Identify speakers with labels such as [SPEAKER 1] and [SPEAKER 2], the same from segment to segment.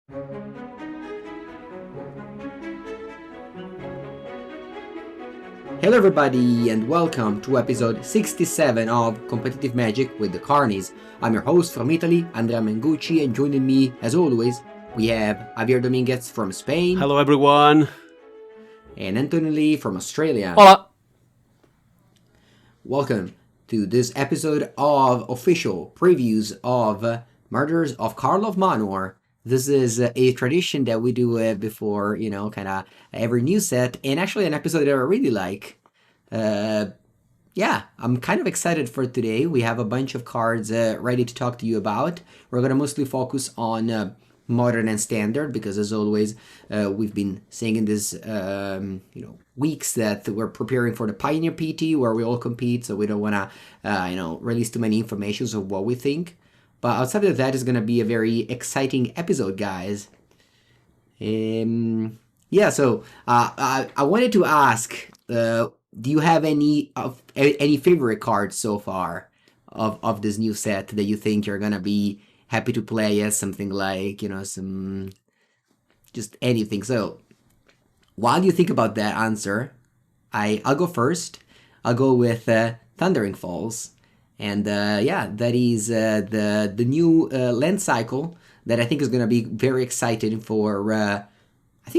[SPEAKER 1] Hello everybody and welcome to episode 67 of Competitive Magic with the Karnies. I'm your host from Italy, Andrea Mengucci, and joining me as always we have Javier Dominguez from Spain.
[SPEAKER 2] Hello everyone.
[SPEAKER 1] And Anthony Lee from Australia.
[SPEAKER 2] Hola.
[SPEAKER 1] Welcome to this episode of official previews of Murders of Karlov Manor. This is a tradition that we do before, kind of every new set, and actually an episode that I really like. I'm kind of excited for today. We have a bunch of cards ready to talk to you about. We're going to mostly focus on Modern and Standard, because as always, we've been saying in this, weeks that we're preparing for the Pioneer PT, where we all compete, so we don't want to, release too many information of what we think. But outside of that, it's going to be a very exciting episode, guys. So I wanted to ask, do you have any favorite cards so far of this new set that you think you're going to be happy to play as? Something like, just anything. So while you think about that answer, I'll go first. I'll go with Thundering Falls. And that is the new land cycle that I think is going to be very exciting for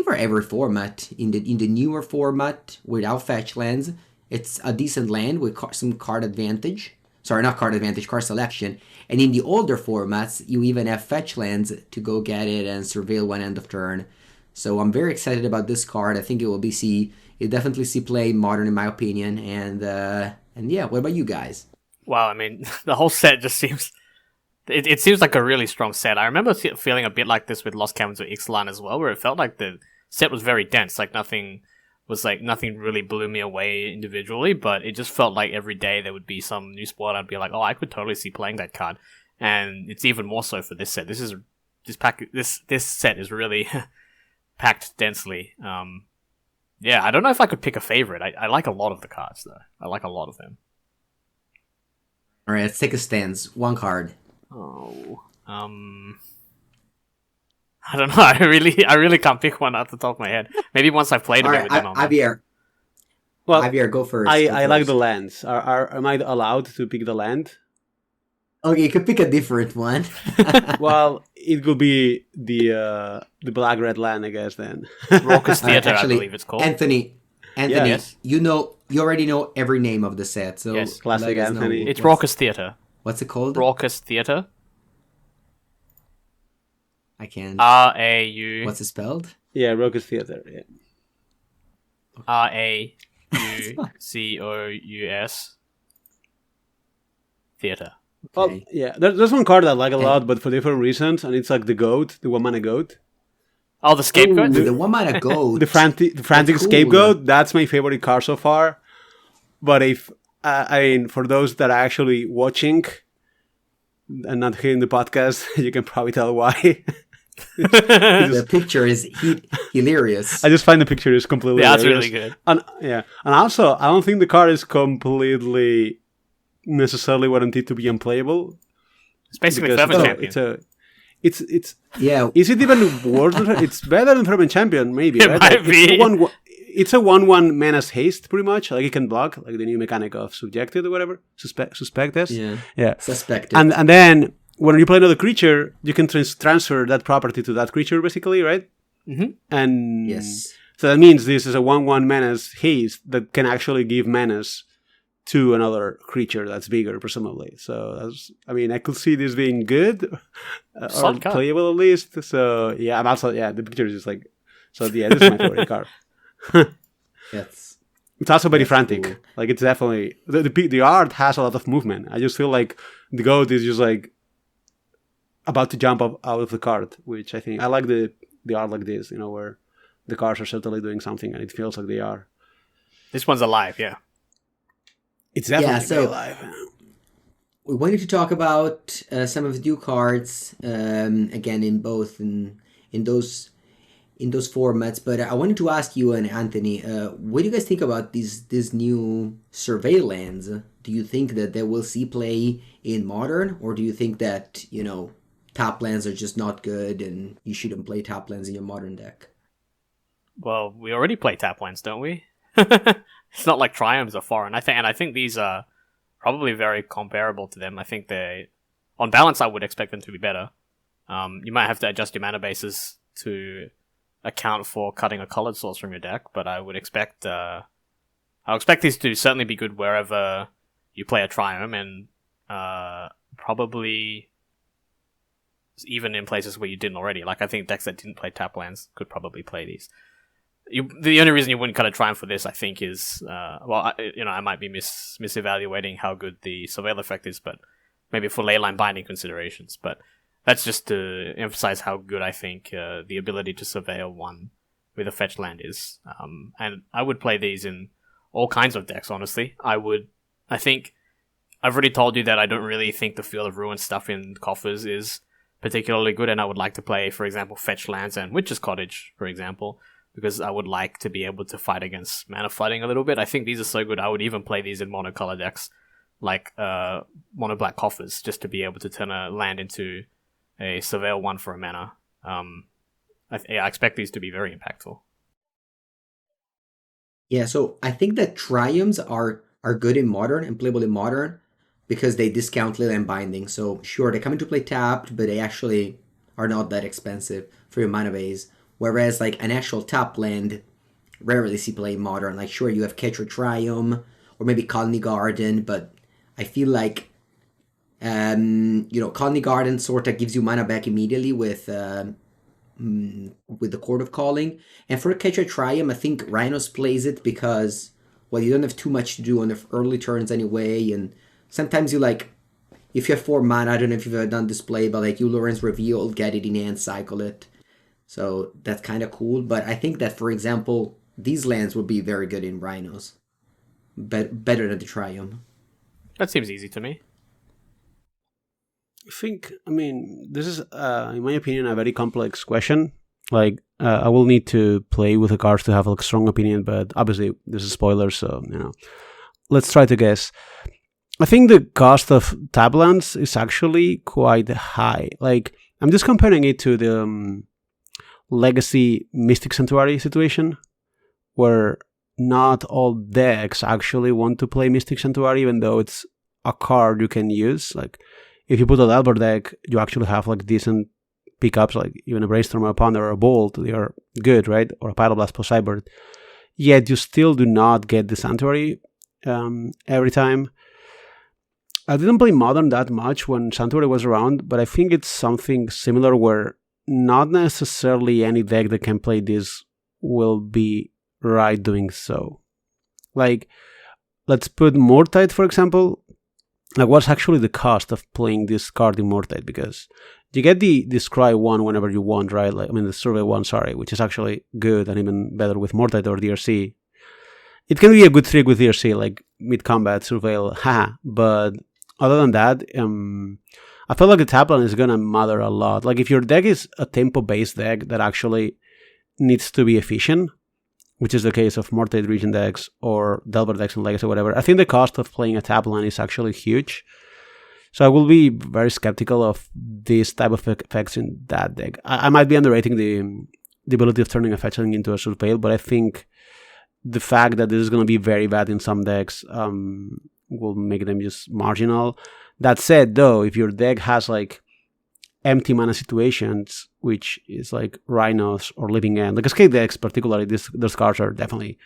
[SPEAKER 1] for every format. In the newer format without fetch lands, it's a decent land with some card advantage. Sorry, not card advantage, card selection. And in the older formats, you even have fetch lands to go get it and surveil one end of turn. So I'm very excited about this card. I think you'll definitely see play in Modern, in my opinion. And what about you guys?
[SPEAKER 2] Wow, I mean, the whole set just seems... It seems like a really strong set. I remember feeling a bit like this with Lost Caverns or Ixalan as well, where it felt like the set was very dense. Nothing really blew me away individually, but it just felt like every day there would be some new spot. I'd be like, oh, I could totally see playing that card. And it's even more so for this set. This set is really packed densely. I don't know if I could pick a favorite. I like a lot of the cards, though. I like a lot of them.
[SPEAKER 1] All right, let's take a stance. One card.
[SPEAKER 2] Oh, I don't know. I really can't pick one off the top of my head. Maybe once I've played a bit with them.
[SPEAKER 1] Javier. Well, Javier, go first.
[SPEAKER 3] I like the lands. Am I allowed to pick the land?
[SPEAKER 1] Okay, you could pick a different one.
[SPEAKER 3] Well, it could be the black-red land, I guess. Then
[SPEAKER 2] Raucous Theater, I believe it's called.
[SPEAKER 1] Anthony,
[SPEAKER 3] yes.
[SPEAKER 1] You already know every name of the set, so
[SPEAKER 2] yes,
[SPEAKER 3] classic Anthony.
[SPEAKER 2] It's Raucous Theater.
[SPEAKER 1] What's it called?
[SPEAKER 2] Raucous Theater.
[SPEAKER 1] I can't.
[SPEAKER 2] R-A-U.
[SPEAKER 1] What's it spelled?
[SPEAKER 3] Yeah, Raucous Theater. Yeah.
[SPEAKER 2] R-A-U-C-O-U-S. Theater.
[SPEAKER 3] Well, yeah, there's one card I like a lot, but for different reasons, and it's like the goat, the one-mana goat.
[SPEAKER 2] Oh, the scapegoat?
[SPEAKER 1] The one-mana goat.
[SPEAKER 3] the frantic
[SPEAKER 1] cool.
[SPEAKER 3] Scapegoat, that's my favorite card so far. But if, for those that are actually watching and not hearing the podcast, you can probably tell why.
[SPEAKER 1] The picture is hilarious.
[SPEAKER 3] I just find the picture is completely
[SPEAKER 2] hilarious.
[SPEAKER 3] That's
[SPEAKER 2] really good.
[SPEAKER 3] And also, I don't think the card is completely necessarily warranted to be unplayable.
[SPEAKER 2] It's basically Fervent Champion.
[SPEAKER 3] It's
[SPEAKER 1] yeah.
[SPEAKER 3] Is it even worse? It's better than Fervent Champion, maybe.
[SPEAKER 2] It
[SPEAKER 3] right?
[SPEAKER 2] might be.
[SPEAKER 3] It's a 1/1 Menace Haste, pretty much. Like it can block, like the new mechanic of Subjected or whatever. Suspected.
[SPEAKER 1] Yeah. Suspected.
[SPEAKER 3] And then when you play another creature, you can transfer that property to that creature, basically, right?
[SPEAKER 2] Mm-hmm.
[SPEAKER 3] And
[SPEAKER 1] yes.
[SPEAKER 3] So that means this is a 1/1 Menace Haste that can actually give menace to another creature that's bigger, presumably. So, I could see this being good, or playable at least. So, yeah, I'm also, the picture is just like, so yeah, this is my favorite card.
[SPEAKER 1] Yes.
[SPEAKER 3] It's also very frantic.
[SPEAKER 1] Cool.
[SPEAKER 3] Like, it's definitely, the art has a lot of movement. I just feel like the goat is just like about to jump up out of the card, which I think, I like the art like this, where the cards are certainly doing something and it feels like they are.
[SPEAKER 2] This one's alive, yeah.
[SPEAKER 3] It's definitely alive.
[SPEAKER 1] We wanted to talk about some of the new cards again in those formats. But I wanted to ask you and Anthony, what do you guys think about these new survey lands? Do you think that they will see play in Modern, or do you think that tap lands are just not good and you shouldn't play tap lands in your modern deck.
[SPEAKER 2] Well, we already play tap lands, don't we? It's not like Triumphs are foreign. I think these are probably very comparable to them. I think they, on balance, I would expect them to be better. You might have to adjust your mana bases to account for cutting a colored source from your deck, but I would expect I'll expect these to certainly be good wherever you play a Triumph, and probably even in places where you didn't already. Like, I think decks that didn't play tap lands could probably play these. The only reason you wouldn't cut a Triumph for this, I think, is I might be misevaluating how good the Surveil effect is, but maybe for leyline binding considerations. But that's just to emphasize how good I think the ability to surveil one with a fetch land is. And I would play these in all kinds of decks, honestly. I think I've already told you that I don't really think the Field of Ruin stuff in Coffers is particularly good, and I would like to play, for example, fetch lands and Witch's Cottage, for example, because I would like to be able to fight against mana flooding a little bit. I think these are so good, I would even play these in monocolor decks, like mono black Coffers, just to be able to turn a land into a Surveil 1 for a mana. I expect these to be very impactful.
[SPEAKER 1] Yeah, so I think that Triumphs are good in Modern and playable in Modern because they discount Leyline Binding. So sure, they come into play tapped, but they actually are not that expensive for your mana base. Whereas like an actual tap land, rarely see play in Modern. Like sure, you have Catcher Triumph or maybe Colony Garden, but I feel like Colony Garden sort of gives you mana back immediately with the Court of Calling. And for Catcher Triumph, I think Rhinos plays it because, well, you don't have too much to do on the early turns anyway, and sometimes you like, if you have 4 mana, I don't know if you've ever done display, but like you Lorenz Reveal, get it in hand, cycle it. So that's kind of cool. But I think that, for example, these lands would be very good in Rhinos. Better than the Triumph.
[SPEAKER 2] That seems easy to me.
[SPEAKER 3] This is, in my opinion, a very complex question. Like, I will need to play with the cards to have a strong opinion, but obviously this is spoilers, so, let's try to guess. I think the cost of tap lands is actually quite high. Like, I'm just comparing it to the Legacy Mystic Sanctuary situation, where not all decks actually want to play Mystic Sanctuary, even though it's a card you can use. Like, if you put a Delver deck, you actually have like decent pickups, like even a Brainstorm, or a Ponder, or a Bolt. They are good, right? Or a Pyroblast for Cybert. Yet you still do not get the Sanctuary every time. I didn't play Modern that much when Sanctuary was around, but I think it's something similar where not necessarily any deck that can play this will be right doing so. Like, let's put Mortite, for example. Like, what's actually the cost of playing this card in Mortite? Because you get the Scry 1 whenever you want, right? Like, the Survey 1, which is actually good and even better with Mortite or DRC. It can be a good trick with DRC, like mid-combat, Surveil, haha. But other than that, I feel like the tap land is going to matter a lot. Like, if your deck is a tempo-based deck that actually needs to be efficient, which is the case of Mortite Region decks or Delver decks and Legacy or whatever, I think the cost of playing a tap land is actually huge. So I will be very skeptical of this type of effects in that deck. I might be underrating the ability of turning a fetchling into a Surveil, but I think the fact that this is going to be very bad in some decks will make them just marginal. That said, though, if your deck has like empty mana situations, which is like Rhinos or Living End, like Cascade decks particularly, those cards are definitely...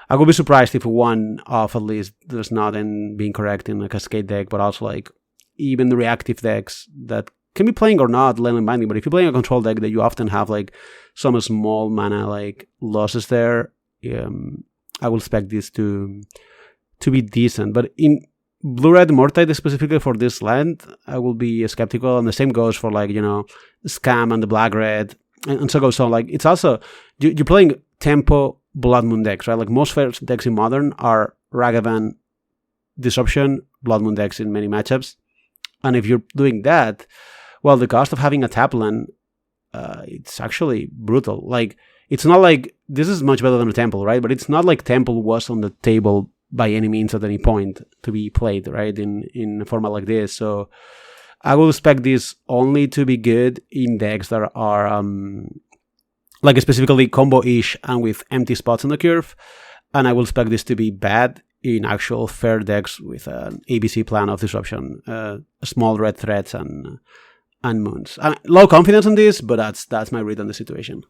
[SPEAKER 3] I would be surprised if one off at least does not end being correct in a Cascade deck, but also like even the reactive decks that can be playing or not Leyline Binding, but if you're playing a control deck that you often have like some small mana like losses there, I will expect this to be decent. But in Blue-Red Mortite specifically for this land, I will be skeptical, and the same goes for like, Scam and the Black-Red, and so goes on. Like, it's also, you're playing tempo Blood Moon decks, right? Like, most first decks in Modern are Ragavan, Disruption, Blood Moon decks in many matchups. And if you're doing that, well, the cost of having a tap land, it's actually brutal. Like, it's not like, this is much better than a Temple, right? But it's not like Temple was on the table by any means at any point to be played, right, in a format like this. So I will expect this only to be good in decks that are like specifically combo-ish and with empty spots on the curve, and I will expect this to be bad in actual fair decks with an ABC plan of disruption, small red threats and moons. Low confidence on this, but that's my read on the situation.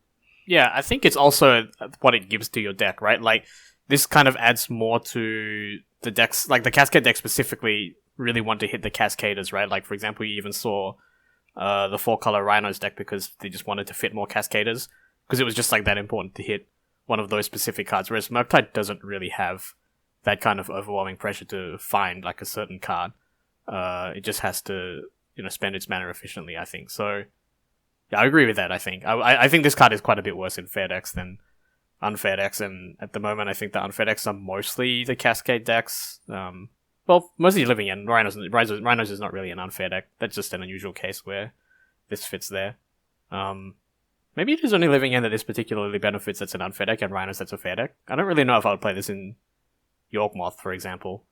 [SPEAKER 2] Yeah, I think it's also what it gives to your deck, right? Like, this kind of adds more to the decks, like the Cascade deck specifically really want to hit the Cascaders, right? Like, for example, you even saw the 4-color Rhinos deck because they just wanted to fit more Cascaders, because it was just like that important to hit one of those specific cards, whereas Murktide doesn't really have that kind of overwhelming pressure to find like a certain card. It just has to, spend its mana efficiently, I think. So, yeah, I agree with that, I think. I think this card is quite a bit worse in fair decks than unfair decks, and at the moment I think the unfair decks are mostly the Cascade decks. Well, mostly Living End. Rhinos is not really an unfair deck. That's just an unusual case where this fits there. Maybe it is only Living End that this particularly benefits that's an unfair deck, and Rhinos that's a fair deck. I don't really know if I would play this in Yawgmoth, for example.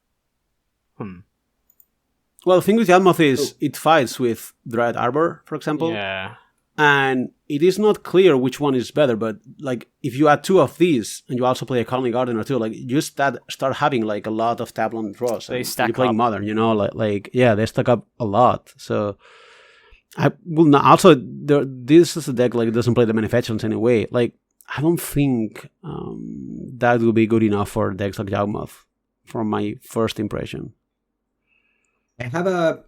[SPEAKER 3] Well, the thing with Yawgmoth is it fights with Dread Arbor, for example.
[SPEAKER 2] Yeah.
[SPEAKER 3] And it is not clear which one is better, but like if you add 2 of these and you also play a Colony Garden or 2, like you start having like a lot of Tableon draws.
[SPEAKER 2] They stack
[SPEAKER 3] you're playing
[SPEAKER 2] up.
[SPEAKER 3] Modern, like yeah, they stack up a lot. So I will not. Also, this is a deck like it doesn't play the manufacturers anyway. Like I don't think that will be good enough for decks like Yawgmoth, from my first impression.
[SPEAKER 1] I have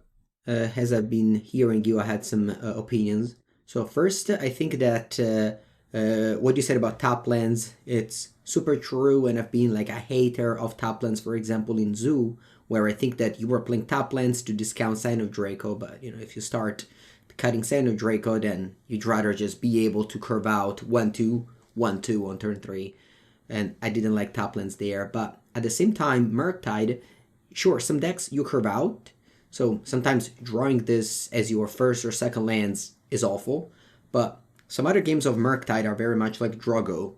[SPEAKER 1] as I've been hearing you, I had some opinions. So first, I think that what you said about top lands, it's super true, and I've been like a hater of top lands, for example, in Zoo, where I think that you were playing top lands to discount Sign of Draco, but if you start cutting Sign of Draco, then you'd rather just be able to curve out 1-2, 1-2 on turn 3, and I didn't like top lands there. But at the same time, Murktide, sure, some decks you curve out, so sometimes drawing this as your first or second lands is awful, but some other games of Murktide are very much like Drago.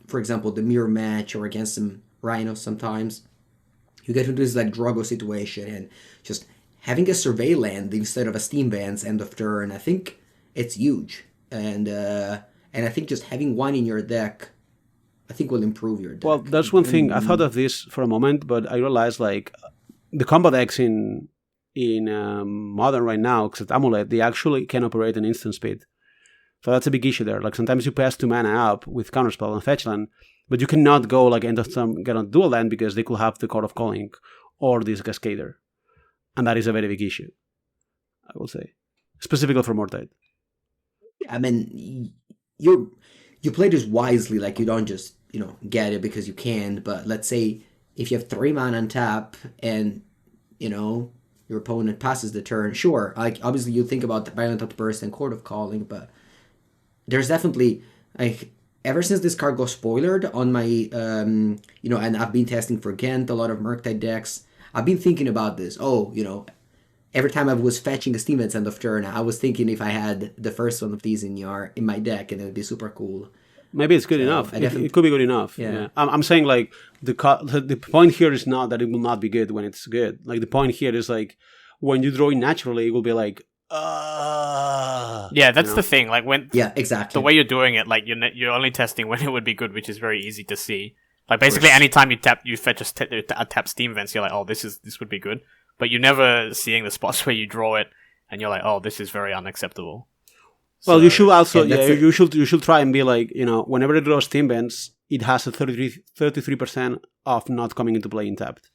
[SPEAKER 1] For example, the mirror match or against some Rhinos sometimes. You get into this like Drago situation, and just having a survey land instead of a Steam Vance end of turn, I think it's huge. And I think just having one in your deck, I think will improve your deck.
[SPEAKER 3] Well, that's one thing. I thought of this for a moment, but I realized like the combo decks in Modern right now, except Amulet, they actually can operate an instant speed. So that's a big issue there. Like sometimes you pass 2 mana up with Counterspell and Fetch Land, but you cannot go like end of turn get on dual land because they could have the Court of Calling or this Cascader. And that is a very big issue, I will say. Specifically for Murktide.
[SPEAKER 1] I mean, you play this wisely, like you don't just, get it because you can, but let's say if you have 3 mana on tap and, your opponent passes the turn, sure, like obviously you think about the Violent Outburst and Court of Calling, but there's definitely, like, ever since this card got spoilered on my, and I've been testing for Ghent, a lot of Murktide decks, I've been thinking about this. Every time I was fetching a Steam Vance end of turn, I was thinking if I had the first one of these in my deck, and it would be super cool.
[SPEAKER 3] Maybe it's good enough. It could be good enough. Yeah. I'm saying like the point here is not that it will not be good when it's good. Like the point here is like when you draw it naturally, it will be like,
[SPEAKER 2] yeah, that's the thing. Like
[SPEAKER 1] exactly.
[SPEAKER 2] The way you're doing it, like you're only testing when it would be good, which is very easy to see. Like basically, anytime you fetch a tap Steam Vance, you're like, oh, this would be good. But you're never seeing the spots where you draw it, and you're like, oh, this is very unacceptable.
[SPEAKER 3] Well, so, you should also, you should try and be like, whenever it draws Steam Vance, it has a 33% of not coming into play in tapped.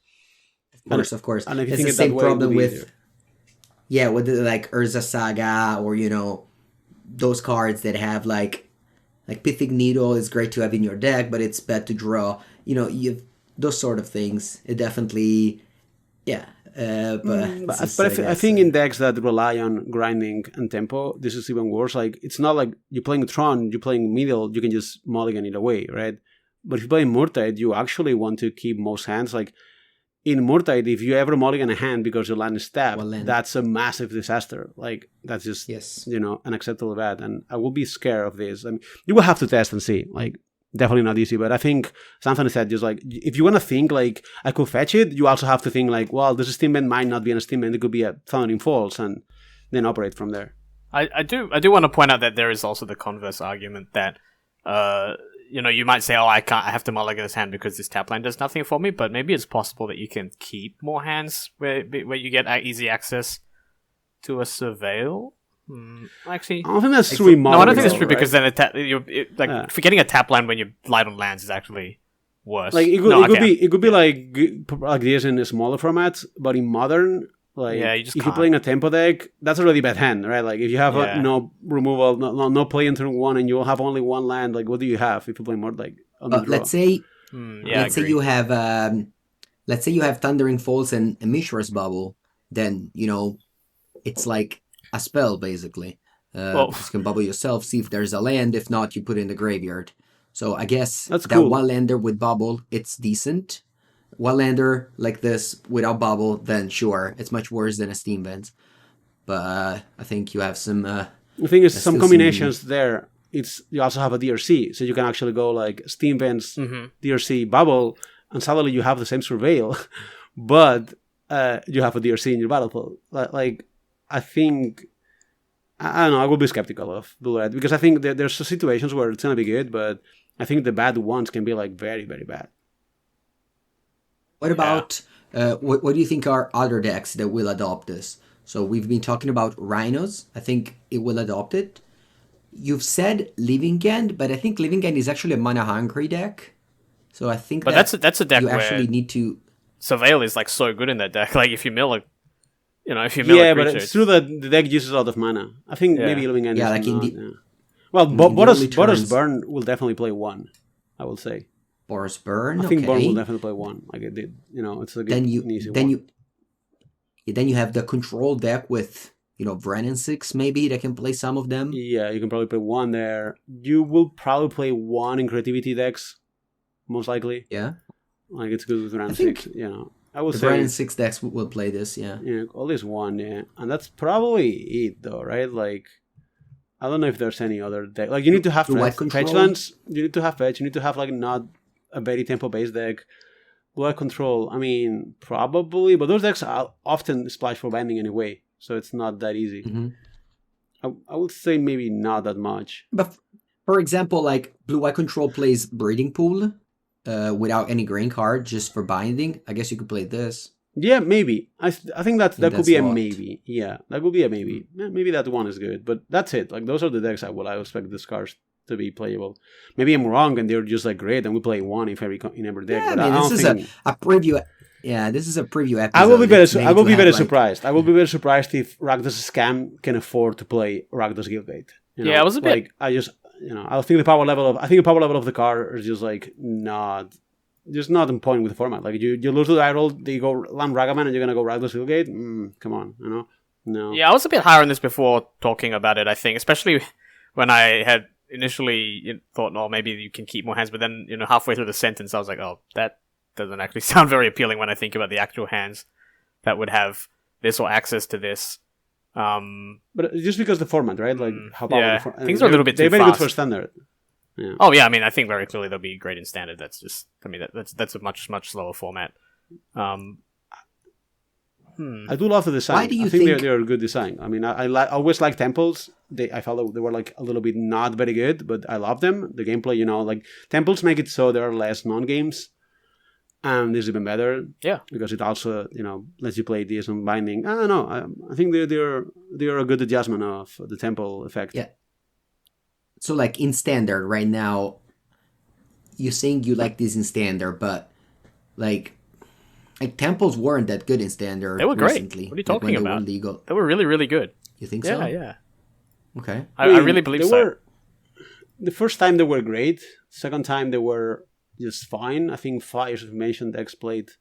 [SPEAKER 1] Of course.
[SPEAKER 3] And if you
[SPEAKER 1] it's
[SPEAKER 3] think
[SPEAKER 1] the same problem with,
[SPEAKER 3] with
[SPEAKER 1] like Urza Saga or, those cards that have like Pithing Needle is great to have in your deck, but it's bad to draw. You those sort of things. It definitely,
[SPEAKER 3] I think in decks that rely on grinding and tempo, this is even worse. Like it's not like you're playing Tron, you're playing middle, you can just mulligan it away, right? But if you play Murktide, you actually want to keep most hands. Like in Murktide, if you ever mulligan a hand because your land is tapped, that's a massive disaster. Like that's just unacceptable bad. And I will be scared of this. I mean, you will have to test and see. Like definitely not easy. But I think something said just like if you want to think like I could fetch it, you also have to think like, well, this steam vent might not be a steam vent; it could be a Thundering Falls, and then operate from there.
[SPEAKER 2] I do want to point out that there is also the converse argument that you might say, oh, I have to mulligan this hand because this tap line does nothing for me, but maybe it's possible that you can keep more hands where you get easy access to a Surveil. Actually,
[SPEAKER 3] I don't think that's true.
[SPEAKER 2] No, I don't think that's true because then forgetting a tap line when you're light on lands is actually worse.
[SPEAKER 3] Like it could be like this in a smaller format, but in Modern, like if you're playing a tempo deck, that's already bad hand, right? Like if you have no removal, no play in turn 1, and you have only one land, like what do you have if you play more like on the draw?
[SPEAKER 1] Let's say you have Thundering Falls and a Mishra's Bubble, then it's like a spell basically. You can bubble yourself, see if there's a land. If not, you put it in the graveyard. So I guess
[SPEAKER 3] that's
[SPEAKER 1] that
[SPEAKER 3] cool.
[SPEAKER 1] one lander with bubble, it's decent. One lander like this without bubble, then sure, it's much worse than a steam vent. But I think you have some.
[SPEAKER 3] The thing is, some combinations there. You also have a DRC, so you can actually go like steam vents, DRC bubble, and suddenly you have the same surveil, but you have a DRC in your battlefield. Like I think. I don't know. I will be skeptical of blue red because I think there's situations where it's gonna be good, but I think the bad ones can be like very, very bad.
[SPEAKER 1] What about what do you think are other decks that will adopt this? So we've been talking about Rhinos. I think it will adopt it. You've said Living End, but I think Living End is actually a mana hungry deck. So I think
[SPEAKER 2] that's a deck
[SPEAKER 1] you
[SPEAKER 2] where
[SPEAKER 1] actually need to.
[SPEAKER 2] Surveil is like so good in that deck. Like if you mill but
[SPEAKER 3] it's true that the deck uses a lot of mana. I think maybe Living End.
[SPEAKER 1] Yeah,
[SPEAKER 3] is
[SPEAKER 1] like
[SPEAKER 3] not, Well, Boros Burn will definitely play 1. I will say.
[SPEAKER 1] Boros Burn.
[SPEAKER 3] I think Burn will definitely play 1. Like it did. It's a good, easy one.
[SPEAKER 1] Then you have the control deck with Vren 6 maybe that can play some of them.
[SPEAKER 3] Yeah, you can probably play 1 there. You will probably play 1 in creativity decks, most likely.
[SPEAKER 1] Yeah.
[SPEAKER 3] Like it's good with Vren 6. I would say
[SPEAKER 1] Vren 6 decks will play this. Yeah.
[SPEAKER 3] Yeah, at least 1. Yeah, and that's probably it though, right? Like. I don't know if there's any other deck. Like you need to have fetch lands. You need to have fetch. You need to have like not a very tempo based deck. Blood control. I mean, probably, but those decks are often splash for binding anyway, so it's not that easy.
[SPEAKER 1] Mm-hmm.
[SPEAKER 3] I would say maybe not that much.
[SPEAKER 1] But for example, like blue-white control plays Breeding Pool without any grain card, just for binding. I guess you could play this.
[SPEAKER 3] Yeah, maybe. I think that could be a maybe. Yeah, that could be a maybe. Yeah, maybe that one is good, but that's it. Like those are the decks I expect the cards to be playable. Maybe I'm wrong and they're just like great and we play 1 in every deck.
[SPEAKER 1] Yeah,
[SPEAKER 3] but
[SPEAKER 1] this is a preview. Yeah, this is a preview episode.
[SPEAKER 3] I will be very surprised. I will be very surprised if Rakdos Scam can afford to play Rakdos Guildgate.
[SPEAKER 2] I was a bit.
[SPEAKER 3] Like, I think the power level of the card is just like not. Just not on point with the format. Like you lose the die roll, you go Lamb Ragaman, and you're gonna go Rakdos Guildgate. Come on, no.
[SPEAKER 2] Yeah, I was a bit higher on this before talking about it. I think, especially when I had initially thought, oh, maybe you can keep more hands, but then halfway through the sentence, I was like, oh, that doesn't actually sound very appealing when I think about the actual hands that would have this or access to this.
[SPEAKER 3] But just because the format, right? Like how powerful
[SPEAKER 2] things are a little bit too fast.
[SPEAKER 3] They're very good for standard.
[SPEAKER 2] Yeah. Oh yeah, I mean, I think very clearly they'll be great in standard. That's just, that's a much slower format.
[SPEAKER 3] I do love the design.
[SPEAKER 1] Why do you
[SPEAKER 3] think they're a good design? I mean, I always like temples. I felt they were like a little bit not very good, but I love them. The gameplay, like temples make it so there are less non-games, and this is even better.
[SPEAKER 2] Yeah,
[SPEAKER 3] because it also lets you play this on binding. I don't know. I think they're a good adjustment of the temple effect.
[SPEAKER 1] Yeah. So, like, in Standard right now, you're saying you like this in Standard, but, like Temples weren't that good in Standard.
[SPEAKER 2] They were great.
[SPEAKER 1] Recently.
[SPEAKER 2] What are you talking about?
[SPEAKER 1] They were legal.
[SPEAKER 2] They were really, really good.
[SPEAKER 1] You think so?
[SPEAKER 2] Yeah.
[SPEAKER 1] Okay.
[SPEAKER 2] I really believe so.
[SPEAKER 3] The first time they were great. Second time they were just fine. I think Fires of Information decks played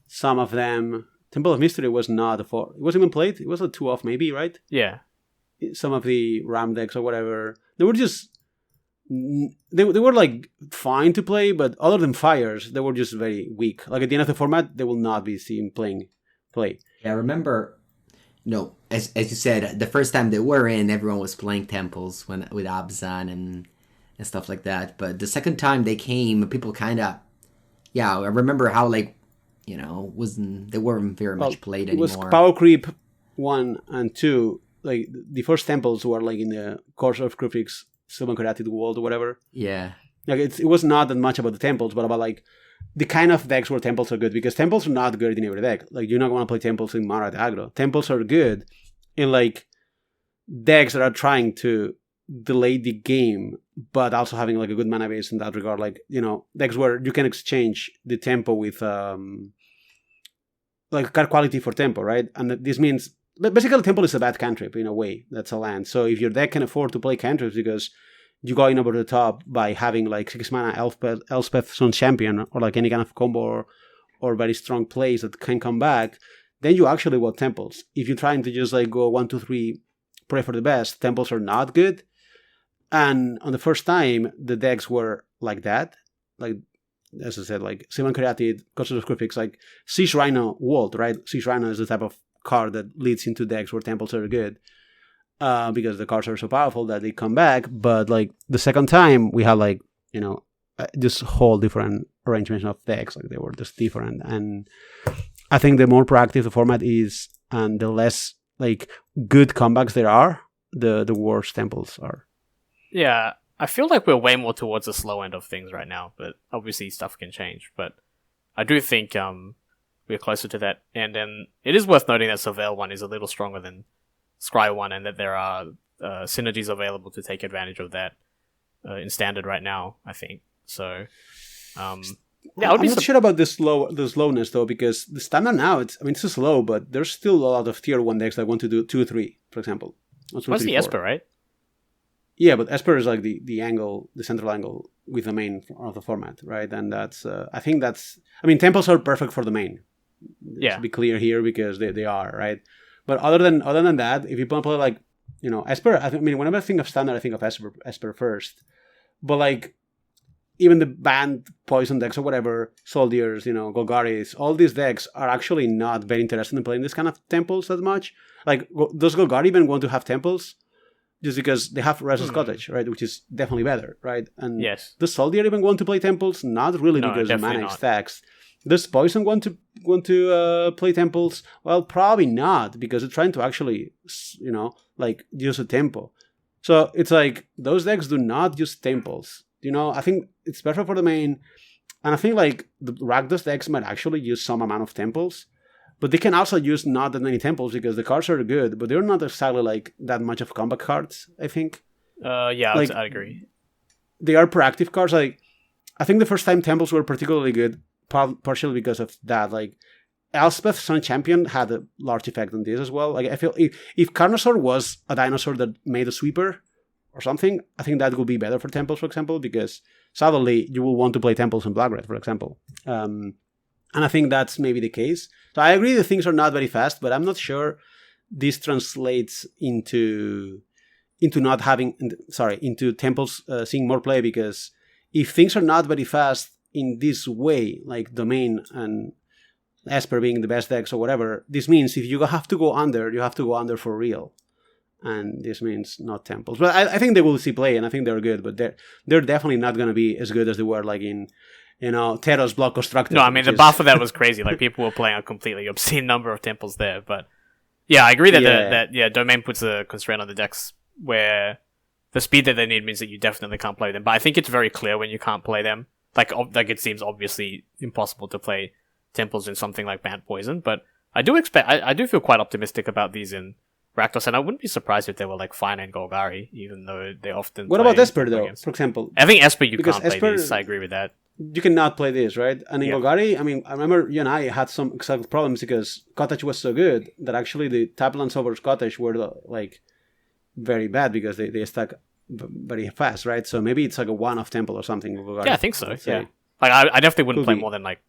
[SPEAKER 3] some of them. Temple of Mystery was not a 4. It wasn't even played. It was a 2-off maybe, right?
[SPEAKER 2] Yeah.
[SPEAKER 3] Some of the Ram decks or whatever. They were just... They were like fine to play, but other than Fires, they were just very weak. Like at the end of the format, they will not be seen play.
[SPEAKER 1] Yeah, I remember... as you said, the first time they were in, everyone was playing Temples with Abzan and and stuff like that. But the second time they came, people kind of, yeah, I remember how like, they weren't very much played anymore.
[SPEAKER 3] It was Power Creep 1 and 2. Like the first temples were like in the Course of Crucifix, Sylvan Created World or whatever.
[SPEAKER 1] Yeah.
[SPEAKER 3] Like it was not that much about the temples, but about like the kind of decks where temples are good, because temples are not good in every deck. Like you're not going to play temples in Manor at aggro. Temples are good in like decks that are trying to delay the game, but also having like a good mana base in that regard. Like, decks where you can exchange the tempo with like card quality for tempo, right? And this means basically tempo is a bad cantrip in a way. That's a land. So if your deck can afford to play cantrips because you go in over the top by having like 6 mana Elspeth Sun Champion or like any kind of combo or very strong plays that can come back, then you actually want temples. If you're trying to just like go 1, 2, 3, pray for the best, temples are not good. And on the first time, the decks were like that. Like, as I said, like Sylvan Created, Course of Crucifix, like Siege Rhino World, right? Siege Rhino is the type of card that leads into decks where temples are good. Because the cards are so powerful that they come back. But like the second time, we had like, this whole different arrangement of decks. Like they were just different. And I think the more proactive the format is and the less like good comebacks there are, the worse temples are.
[SPEAKER 2] Yeah, I feel like we're way more towards the slow end of things right now, but obviously stuff can change. But I do think we're closer to that. And then it is worth noting that Surveil 1 is a little stronger than Scry 1, and that there are synergies available to take advantage of that in Standard right now, I think. So,
[SPEAKER 3] I'm not sure about the slowness, though, because the Standard now, it's so slow, but there's still a lot of Tier 1 decks that want to do 2 or 3, for example.
[SPEAKER 2] What's the Esper, right?
[SPEAKER 3] Yeah, but Esper is like the angle, the central angle with the main of the format, right? And that's, I think that's, temples are perfect for the main.
[SPEAKER 2] Yeah.
[SPEAKER 3] To be clear here, because they are, right? But other than that, if you want to play like, Esper, whenever I think of Standard, I think of Esper first. But like, even the banned poison decks or whatever, Soldiers, Golgaris, all these decks are actually not very interested in playing this kind of temples that much. Like, does Golgari even want to have temples? Just because they have Restless Cottage, right? Which is definitely better, right? And
[SPEAKER 2] yes.
[SPEAKER 3] Does Soldier even want to play temples? Not really, because the mana stacks. Does Poison want to play temples? Well, probably not, because they're trying to actually, use a tempo. So it's like, those decks do not use temples. I think it's better for the main. And I think like the Rakdos decks might actually use some amount of temples. But they can also use not that many temples, because the cards are good, but they're not exactly like that much of combat cards, I think.
[SPEAKER 2] Yeah,
[SPEAKER 3] like,
[SPEAKER 2] I agree.
[SPEAKER 3] They are proactive cards. Like, I think the first time temples were particularly good, partially because of that. Like, Elspeth Sun Champion had a large effect on this as well. Like, I feel if Carnosaur was a dinosaur that made a sweeper or something, I think that would be better for temples, for example, because suddenly you will want to play temples in Black-Red, for example. And I think that's maybe the case. So I agree that things are not very fast, but I'm not sure this translates into temples seeing more play, because if things are not very fast in this way, like Domain and Esper being the best decks or whatever, this means if you have to go under, you have to go under for real. And this means not temples. But I think they will see play, and I think they're good, but they're definitely not going to be as good as they were like in Teros Block Constructed.
[SPEAKER 2] No, the bar for that was crazy. Like, people were playing a completely obscene number of temples there. But yeah, I agree that Domain puts a constraint on the decks where the speed that they need means that you definitely can't play them. But I think it's very clear when you can't play them. Like it seems obviously impossible to play temples in something like Banned Poison. But I do feel quite optimistic about these in Rakdos, and I wouldn't be surprised if they were like fine in Golgari, even though they often.
[SPEAKER 3] What about Esper though? For example,
[SPEAKER 2] I think Esper can't play these. I agree with that.
[SPEAKER 3] You cannot play this, right? And in Golgari, I remember you and I had some exact problems because Cottage was so good that actually the Taplands over Cottage were like very bad because they stack very fast, right? So maybe it's like a one-off temple or something.
[SPEAKER 2] Yeah, I think so. Yeah, like I definitely wouldn't play more than like.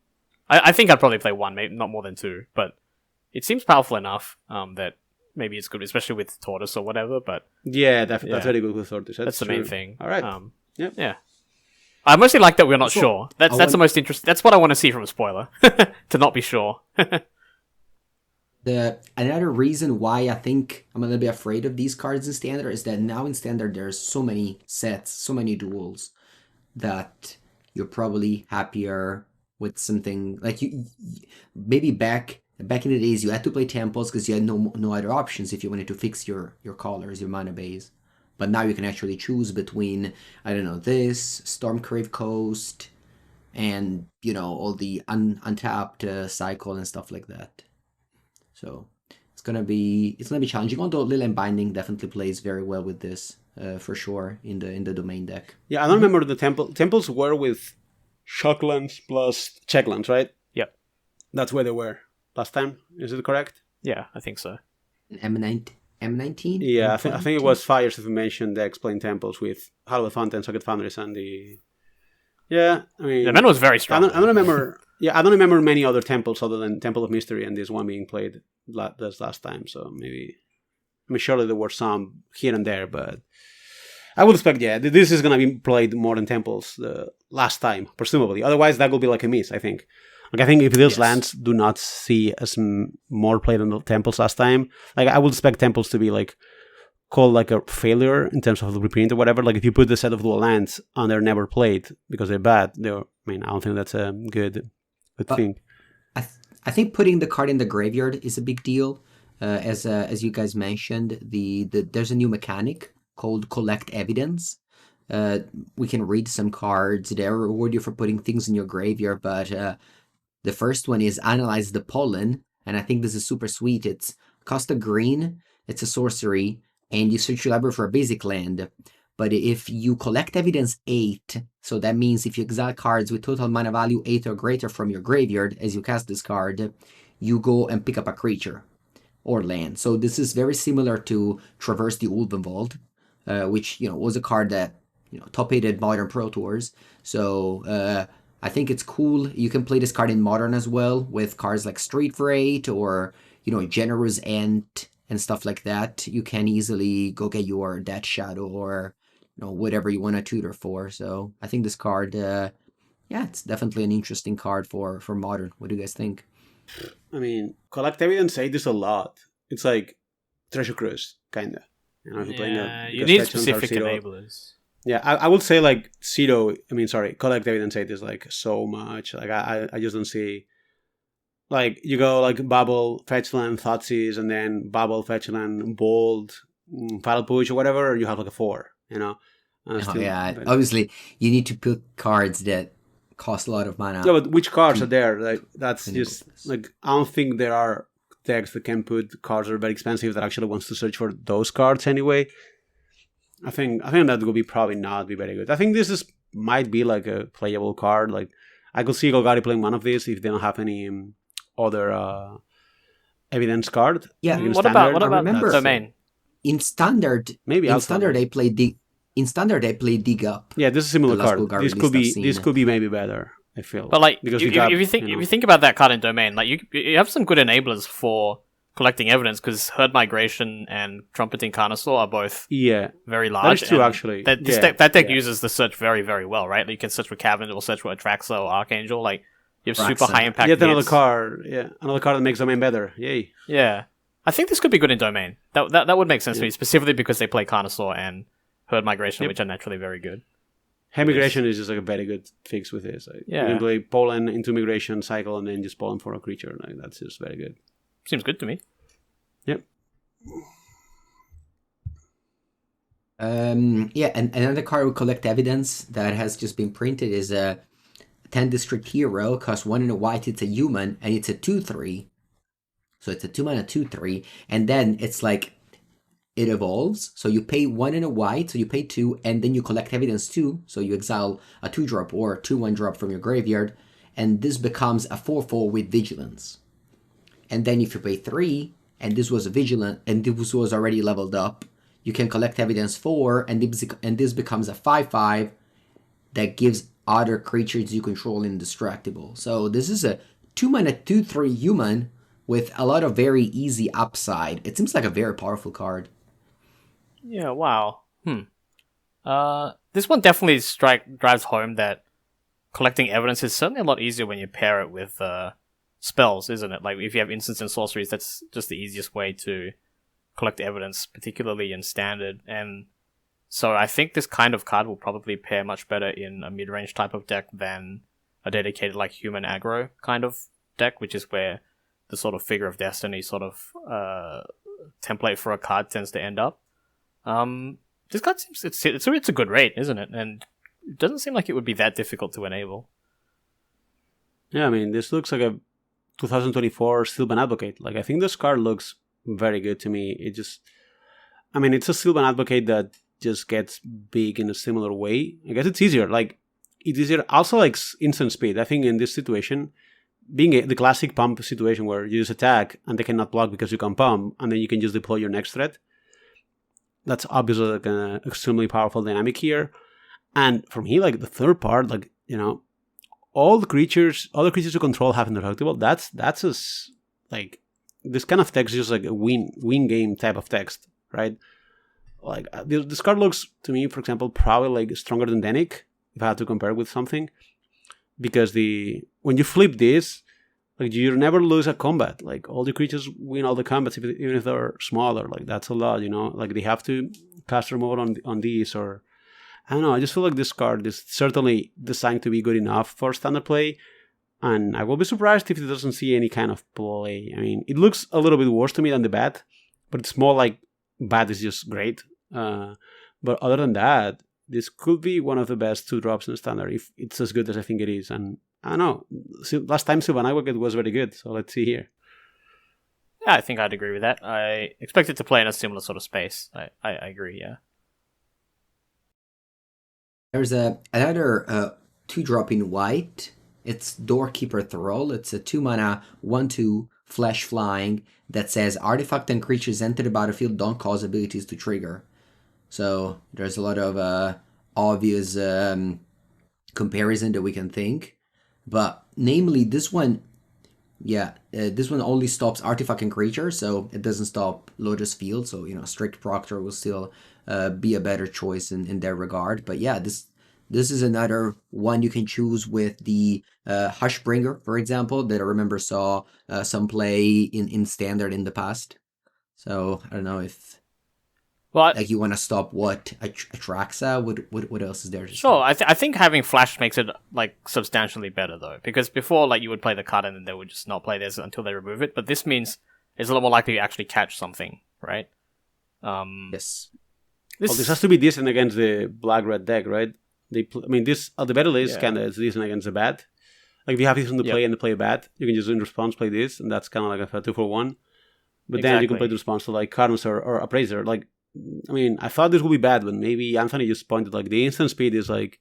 [SPEAKER 2] I think I'd probably play one, maybe not more than two, but it seems powerful enough that maybe it's good, especially with Tortoise or whatever. But
[SPEAKER 3] that's very good with Tortoise.
[SPEAKER 2] That's the main thing.
[SPEAKER 3] All right.
[SPEAKER 2] Yeah. I mostly like that we're not sure. That's the most interesting. That's what I want to see from a spoiler. To not be sure.
[SPEAKER 1] The another reason why I think I'm a little bit afraid of these cards in standard is that now in standard there's so many sets, so many duels that you're probably happier with something like maybe back in the days you had to play temples because you had no other options if you wanted to fix your colors, your mana base. But now you can actually choose between, I don't know, this Stormcrave Coast and all the untapped cycle and stuff like that. So it's gonna be challenging. Although Leyline Binding definitely plays very well with this, for sure in the domain deck.
[SPEAKER 3] Yeah, I don't remember the temples were with Shocklands plus Checklands, right?
[SPEAKER 2] Yep,
[SPEAKER 3] that's where they were last time. Is it correct?
[SPEAKER 2] Yeah, I think so.
[SPEAKER 1] M19.
[SPEAKER 3] Yeah, I think it was Fires of Invention decks playing temples with Hallowed Fountain, Socket Foundries, and the. Yeah, I mean,
[SPEAKER 2] the Manor was very strong.
[SPEAKER 3] I don't remember. Yeah, I don't remember many other temples other than Temple of Mystery and this one being played this last time. So maybe, surely there were some here and there, but I would expect, this is gonna be played more than temples the last time, presumably. Otherwise, that will be like a miss. I think. Like I think if those lands do not see as more played than the temples last time, like I would expect temples to be like called like a failure in terms of the reprint or whatever. Like if you put the set of dual lands and they're never played because they're bad, I don't think that's a good thing.
[SPEAKER 1] I think putting the card in the graveyard is a big deal. As you guys mentioned, there's a new mechanic called Collect Evidence. We can read some cards. They reward you for putting things in your graveyard, but the first one is Analyze the Pollen, and I think this is super sweet. It's cost a green, it's a sorcery, and you search your library for a basic land. But if you collect evidence 8, so that means if you exile cards with total mana value 8 or greater from your graveyard as you cast this card, you go and pick up a creature or land. So this is very similar to Traverse the Ulvenwald, which was a card that top-aided Modern Pro Tours. So I think it's cool. You can play this card in Modern as well with cards like Street Freight or Generous Ant and stuff like that. You can easily go get your Death Shadow or whatever you want to tutor for. So I think this card, it's definitely an interesting card for Modern. What do you guys think?
[SPEAKER 3] I mean, Collect Evidence 8 is a lot. It's like Treasure Cruise, kinda.
[SPEAKER 2] You need specific enablers.
[SPEAKER 3] Yeah, I would say like Collect Evidence 8 is like so much. Like I just don't see. Like you go like Bubble, Fetchland, Thoughtseize, and then Bubble, Fetchland, Bold, Paddle Push or whatever, and you have like a 4.
[SPEAKER 1] Obviously you need to put cards that cost a lot of mana.
[SPEAKER 3] Yeah, but which cards are there? Like that's just like I don't think there are decks that can put cards that are very expensive that actually wants to search for those cards anyway. I think that would probably not be very good. I think this might be like a playable card. Like I could see Golgari playing one of these if they don't have any other evidence card.
[SPEAKER 1] Yeah.
[SPEAKER 2] What about Domain?
[SPEAKER 1] In standard, they play Dig Up.
[SPEAKER 3] Yeah, this is a similar card. This could be maybe better. I feel.
[SPEAKER 2] But like, if you think about that card in Domain, like you have some good enablers for collecting evidence because Herd Migration and Trumpeting Carnosaur are both very large.
[SPEAKER 3] That is true, actually.
[SPEAKER 2] That deck uses the search very, very well, right? Like you can search for Cavern or search for Atraxa or Archangel. Like you have super high impact.
[SPEAKER 3] Yet another card that makes Domain better. Yay!
[SPEAKER 2] Yeah, I think this could be good in Domain. That would make sense to me, specifically because they play Carnosaur and Herd Migration, which are naturally very good.
[SPEAKER 3] Herd Migration is just like a very good fix with this. Like, you can play Pollen into Migration cycle and then just Pollen for a creature. Like that's just very good.
[SPEAKER 2] Seems good to me.
[SPEAKER 3] Yep.
[SPEAKER 1] And another card with Collect Evidence that has just been printed is a 10 District Hero. Costs 1 and a white. It's a human and it's a 2/3. So it's a 2 mana 2/3, and then it's like it evolves. So you pay 1 and a white, so you pay 2, and then you collect evidence 2. So you exile a 2-drop or a 2/1 drop from your graveyard, and this becomes a 4/4 with vigilance. And then if you pay 3, and this was a vigilant, and this was already leveled up, you can collect evidence 4, and this becomes a 5/5 that gives other creatures you control indestructible. So this is a 2 mana 2/3 human with a lot of very easy upside. It seems like a very powerful card.
[SPEAKER 2] Yeah, wow. This one definitely drives home that collecting evidence is certainly a lot easier when you pair it with spells, isn't it? Like if you have instants and sorceries, that's just the easiest way to collect evidence, particularly in standard. And so I think this kind of card will probably pair much better in a mid-range type of deck than a dedicated like human aggro kind of deck, which is where the sort of Figure of Destiny sort of template for a card tends to end up. This card seems it's a good rate, isn't it? And it doesn't seem like it would be that difficult to enable.
[SPEAKER 3] Yeah, I mean, this looks like a 2024 Sylvan Advocate. Like, I think this card looks very good to me. It just, I mean, it's a Sylvan Advocate that just gets big in a similar way. I guess it's easier. Like, it's easier. Also, like instant speed. I think in this situation, being the classic pump situation where you just attack and they cannot block because you can pump, and then you can just deploy your next threat. That's obviously like an extremely powerful dynamic here. And for me, like the third part, like, you know, all the creatures you control have indestructible. That's like this kind of text is just like a win game type of text, right? Like this card looks to me, for example, probably like stronger than Denic if I had to compare it with something, because when you flip this, like you never lose a combat. Like all the creatures win all the combats, even if they're smaller. Like that's a lot, you know. Like they have to cast remote on these, or I don't know. I just feel like this card is certainly designed to be good enough for standard play, and I will be surprised if it doesn't see any kind of play. I mean, it looks a little bit worse to me than the bat, but it's more like bat is just great. But other than that, this could be one of the best 2-drops in the standard if it's as good as I think it is. And I don't know. Last time Sylvan Advocate was very good, so let's see here.
[SPEAKER 2] Yeah, I think I'd agree with that. I expect it to play in a similar sort of space. I agree, yeah.
[SPEAKER 1] There's another 2-drop in white. It's Doorkeeper Thrall. It's a 2-mana 1/2 flash flying that says artifact and creatures enter the battlefield don't cause abilities to trigger. So there's a lot of obvious comparison that we can think. But namely this one, this one only stops artifact and creature, so it doesn't stop Lotus Field. So, you know, Strict Proctor will still be a better choice in that regard. But yeah, this is another one you can choose with the Hushbringer, for example, that I remember saw some play in Standard in the past. So I don't know if like you want to stop what Atraxa. What else is there?
[SPEAKER 2] Sure, I think having Flash makes it like substantially better though, because before like you would play the card and then they would just not play this until they remove it. But this means it's a lot more likely to actually catch something, right?
[SPEAKER 1] Yes.
[SPEAKER 3] This has to be decent against the black-red deck, right? This at the better list kind of is decent against the bat. Like if you have this on the play and they play a bat, you can just in response play this, and that's kind of like a 2-for-1. But then you can play the response to like Karnies or Appraiser. Like, I mean, I thought this would be bad, but maybe Anthony just pointed like the instant speed is like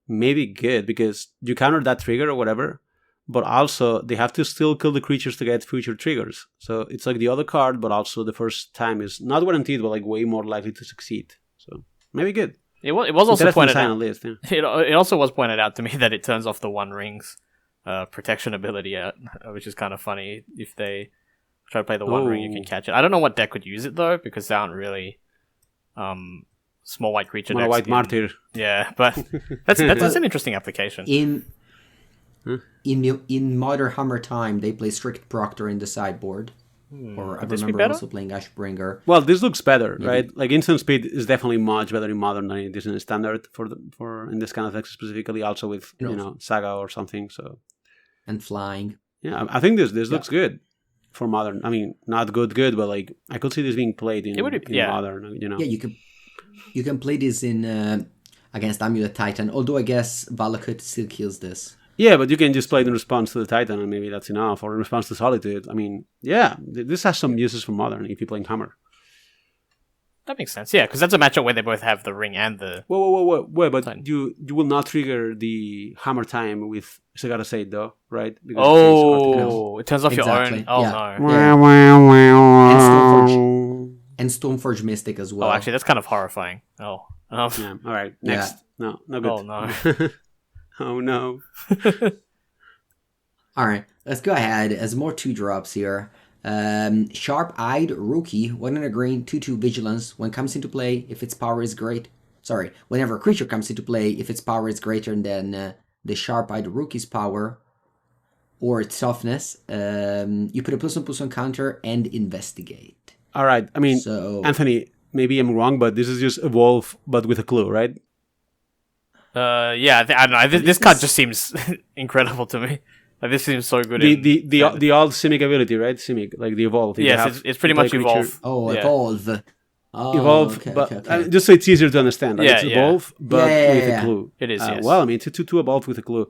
[SPEAKER 3] maybe good because you counter that trigger or whatever, but also they have to still kill the creatures to get future triggers. So it's like the other card, but also the first time is not guaranteed, but like way more likely to succeed. So maybe good.
[SPEAKER 2] It was also pointed out.
[SPEAKER 3] List, yeah.
[SPEAKER 2] It also was pointed out to me that it turns off the One Ring's protection ability, which is kind of funny. If they try to play the One Ring, you can catch it. I don't know what deck would use it though, because they aren't really small white creature decks.
[SPEAKER 3] White Martyr.
[SPEAKER 2] Yeah, but that's an interesting application.
[SPEAKER 1] In Modern Hammer time, they play Strict Proctor in the sideboard. Or I remember also playing Ashbringer.
[SPEAKER 3] Well, this looks better, right? Like instant speed is definitely much better in Modern than it is in Standard for in this kind of deck specifically. Also with Saga or something. So
[SPEAKER 1] and flying.
[SPEAKER 3] Yeah, I think this looks good for Modern. I mean, not good, but like I could see this being played in Modern. You know.
[SPEAKER 1] Yeah, you can play this in against Amulet Titan. Although I guess Valakut still kills this.
[SPEAKER 3] Yeah, but you can just play it in response to the Titan, and maybe that's enough, or in response to Solitude. I mean, yeah, this has some uses for Modern if you're playing Hammer.
[SPEAKER 2] That makes sense, yeah, because that's a matchup where they both have the ring and the...
[SPEAKER 3] Whoa, but Titan. You will not trigger the Hammer time with Sagara Said, though, right?
[SPEAKER 2] Because it turns off your own... Oh,
[SPEAKER 1] yeah.
[SPEAKER 2] no.
[SPEAKER 1] And Stoneforge Mystic as well.
[SPEAKER 2] Oh, actually, that's kind of horrifying. Oh.
[SPEAKER 3] Yeah, all right, next. Yeah. No good.
[SPEAKER 2] Oh, no.
[SPEAKER 3] Oh no.
[SPEAKER 1] Alright, let's go ahead. As more 2-drops here. Sharp-Eyed Rookie, 1 and a green, 2/2 Vigilance. When comes into play, if its power is whenever a creature comes into play, if its power is greater than the Sharp-Eyed Rookie's power, or toughness, you put a +1/+1 counter and investigate.
[SPEAKER 3] All right. I mean,
[SPEAKER 1] so,
[SPEAKER 3] Anthony, maybe I'm wrong, but this is just evolve, but with a clue, right?
[SPEAKER 2] Yeah, I don't know. This card just seems incredible to me. Like, this seems so good.
[SPEAKER 3] The old Simic ability, right? Simic, like the evolve.
[SPEAKER 2] Yes, it's pretty much evolve.
[SPEAKER 1] Oh, yeah. Evolve. Oh,
[SPEAKER 3] evolve,
[SPEAKER 1] okay,
[SPEAKER 3] but
[SPEAKER 1] okay.
[SPEAKER 3] Just so it's easier to understand. Right? It's evolve, but with a clue.
[SPEAKER 2] It is. Yes.
[SPEAKER 3] Well, I mean, to evolve with a clue.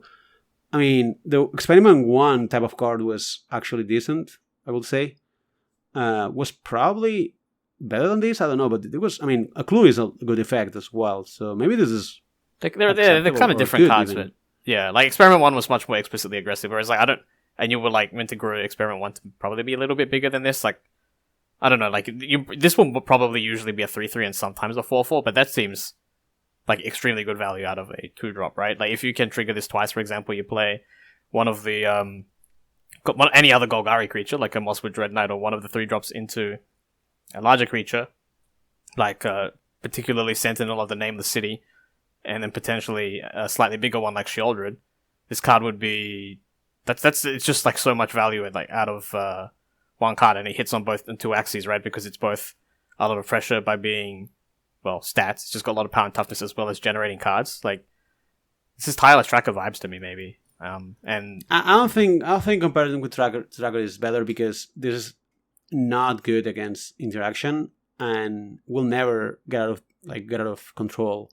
[SPEAKER 3] I mean, the Experiment 1 type of card was actually decent, I would say. Was probably better than this, I don't know, but it was, I mean, a clue is a good effect as well, so maybe this is...
[SPEAKER 2] They're kind of different cards, even. But yeah, like Experiment 1 was much more explicitly aggressive, whereas like and you were like meant to grow Experiment 1 to probably be a little bit bigger than this, like, I don't know, like, this one would probably usually be a 3/3 and sometimes a 4/4, but that seems like extremely good value out of a 2-drop, right? Like, if you can trigger this twice, for example, you play one of the any other Golgari creature, like a Mosswood Dread Knight, or one of the 3-drops into a larger creature, like particularly Sentinel of the Nameless City, and then potentially a slightly bigger one like Sheoldred, this card would be it's just like so much value like out of one card, and it hits on both on 2 axes, right? Because it's both a lot of pressure by being, well, stats. It's just got a lot of power and toughness as well as generating cards. Like, this is Tireless Tracker vibes to me, maybe. And
[SPEAKER 3] I don't think comparison with Tracker is better, because this is not good against interaction and will never get out of control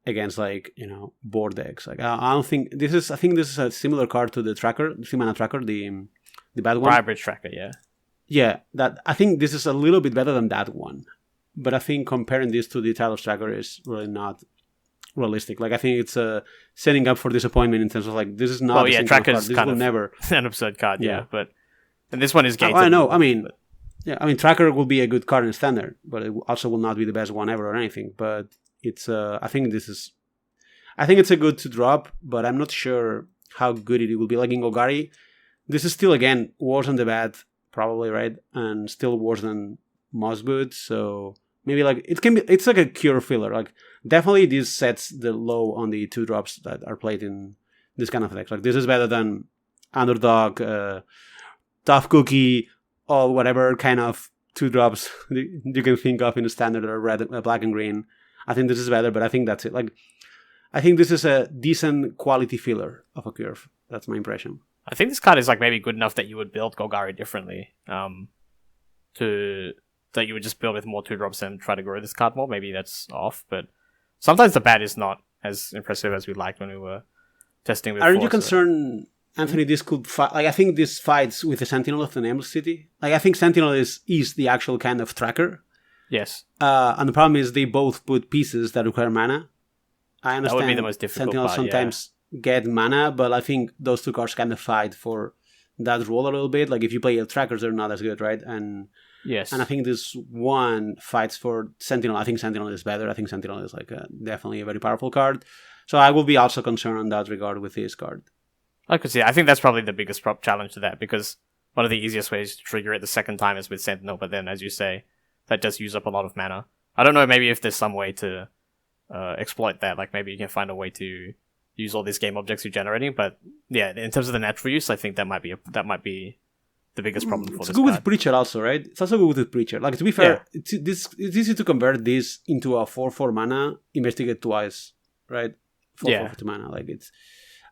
[SPEAKER 3] against, like, you know, board decks. Like, I don't think this is. I think this is a similar card to the Tracker, the Mana Tracker, the bad one.
[SPEAKER 2] Briarbridge Tracker, yeah.
[SPEAKER 3] Yeah, that I think this is a little bit better than that one, but I think comparing this to the Tireless Tracker is really not realistic. Like, I think it's setting up for disappointment in terms of, like, this is not.
[SPEAKER 2] Oh yeah, Tracker's
[SPEAKER 3] kind of never
[SPEAKER 2] an absurd card. Yeah, but and this one is gated.
[SPEAKER 3] I know. I mean, Tracker will be a good card in Standard, but it also will not be the best one ever or anything. But it's I think it's a good to drop, but I'm not sure how good it will be. Like in Golgari, this is still, again, worse than the bad, probably, right? And still worse than Mosswood, so maybe, like, it's like a cure filler. Like, definitely this sets the low on the 2-drops that are played in this kind of decks. Like, this is better than Underdog, Tough Cookie, or whatever kind of 2-drops you can think of in the Standard, or red, black and green. I think this is better, but I think that's it. Like, I think this is a decent quality filler of a curve. That's my impression.
[SPEAKER 2] I think this card is, like, maybe good enough that you would build Golgari differently. That you would just build with more 2-drops and try to grow this card more. Maybe that's off, but sometimes the bad is not as impressive as we liked when we were testing before.
[SPEAKER 3] Aren't you concerned, Anthony, this could fight? Like, I think this fights with the Sentinel of the Nameless City. Like, I think Sentinel is the actual kind of tracker.
[SPEAKER 2] Yes.
[SPEAKER 3] And the problem is they both put pieces that require mana. I understand
[SPEAKER 2] that would be the most difficult
[SPEAKER 3] Sentinel
[SPEAKER 2] part,
[SPEAKER 3] sometimes get mana, but I think those 2 cards kind of fight for that role a little bit. Like, if you play trackers, they're not as good, right? And
[SPEAKER 2] yes,
[SPEAKER 3] and I think this one fights for Sentinel. I think Sentinel is better. I think Sentinel is, like, definitely a very powerful card. So I will be also concerned in that regard with this card.
[SPEAKER 2] I could see. I think that's probably the biggest challenge to that, because one of the easiest ways to trigger it the second time is with Sentinel, but then, as you say, that does use up a lot of mana. I don't know, maybe if there's some way to exploit that, like maybe you can find a way to use all these game objects you're generating, but yeah, in terms of the natural use, I think that might be the biggest problem for this.
[SPEAKER 3] It's good with Preacher also, right? It's also good with Preacher. Like, to be fair, it's easy to convert this into a 4/4 mana, investigate twice, right? 4/4 mana. Like, it's,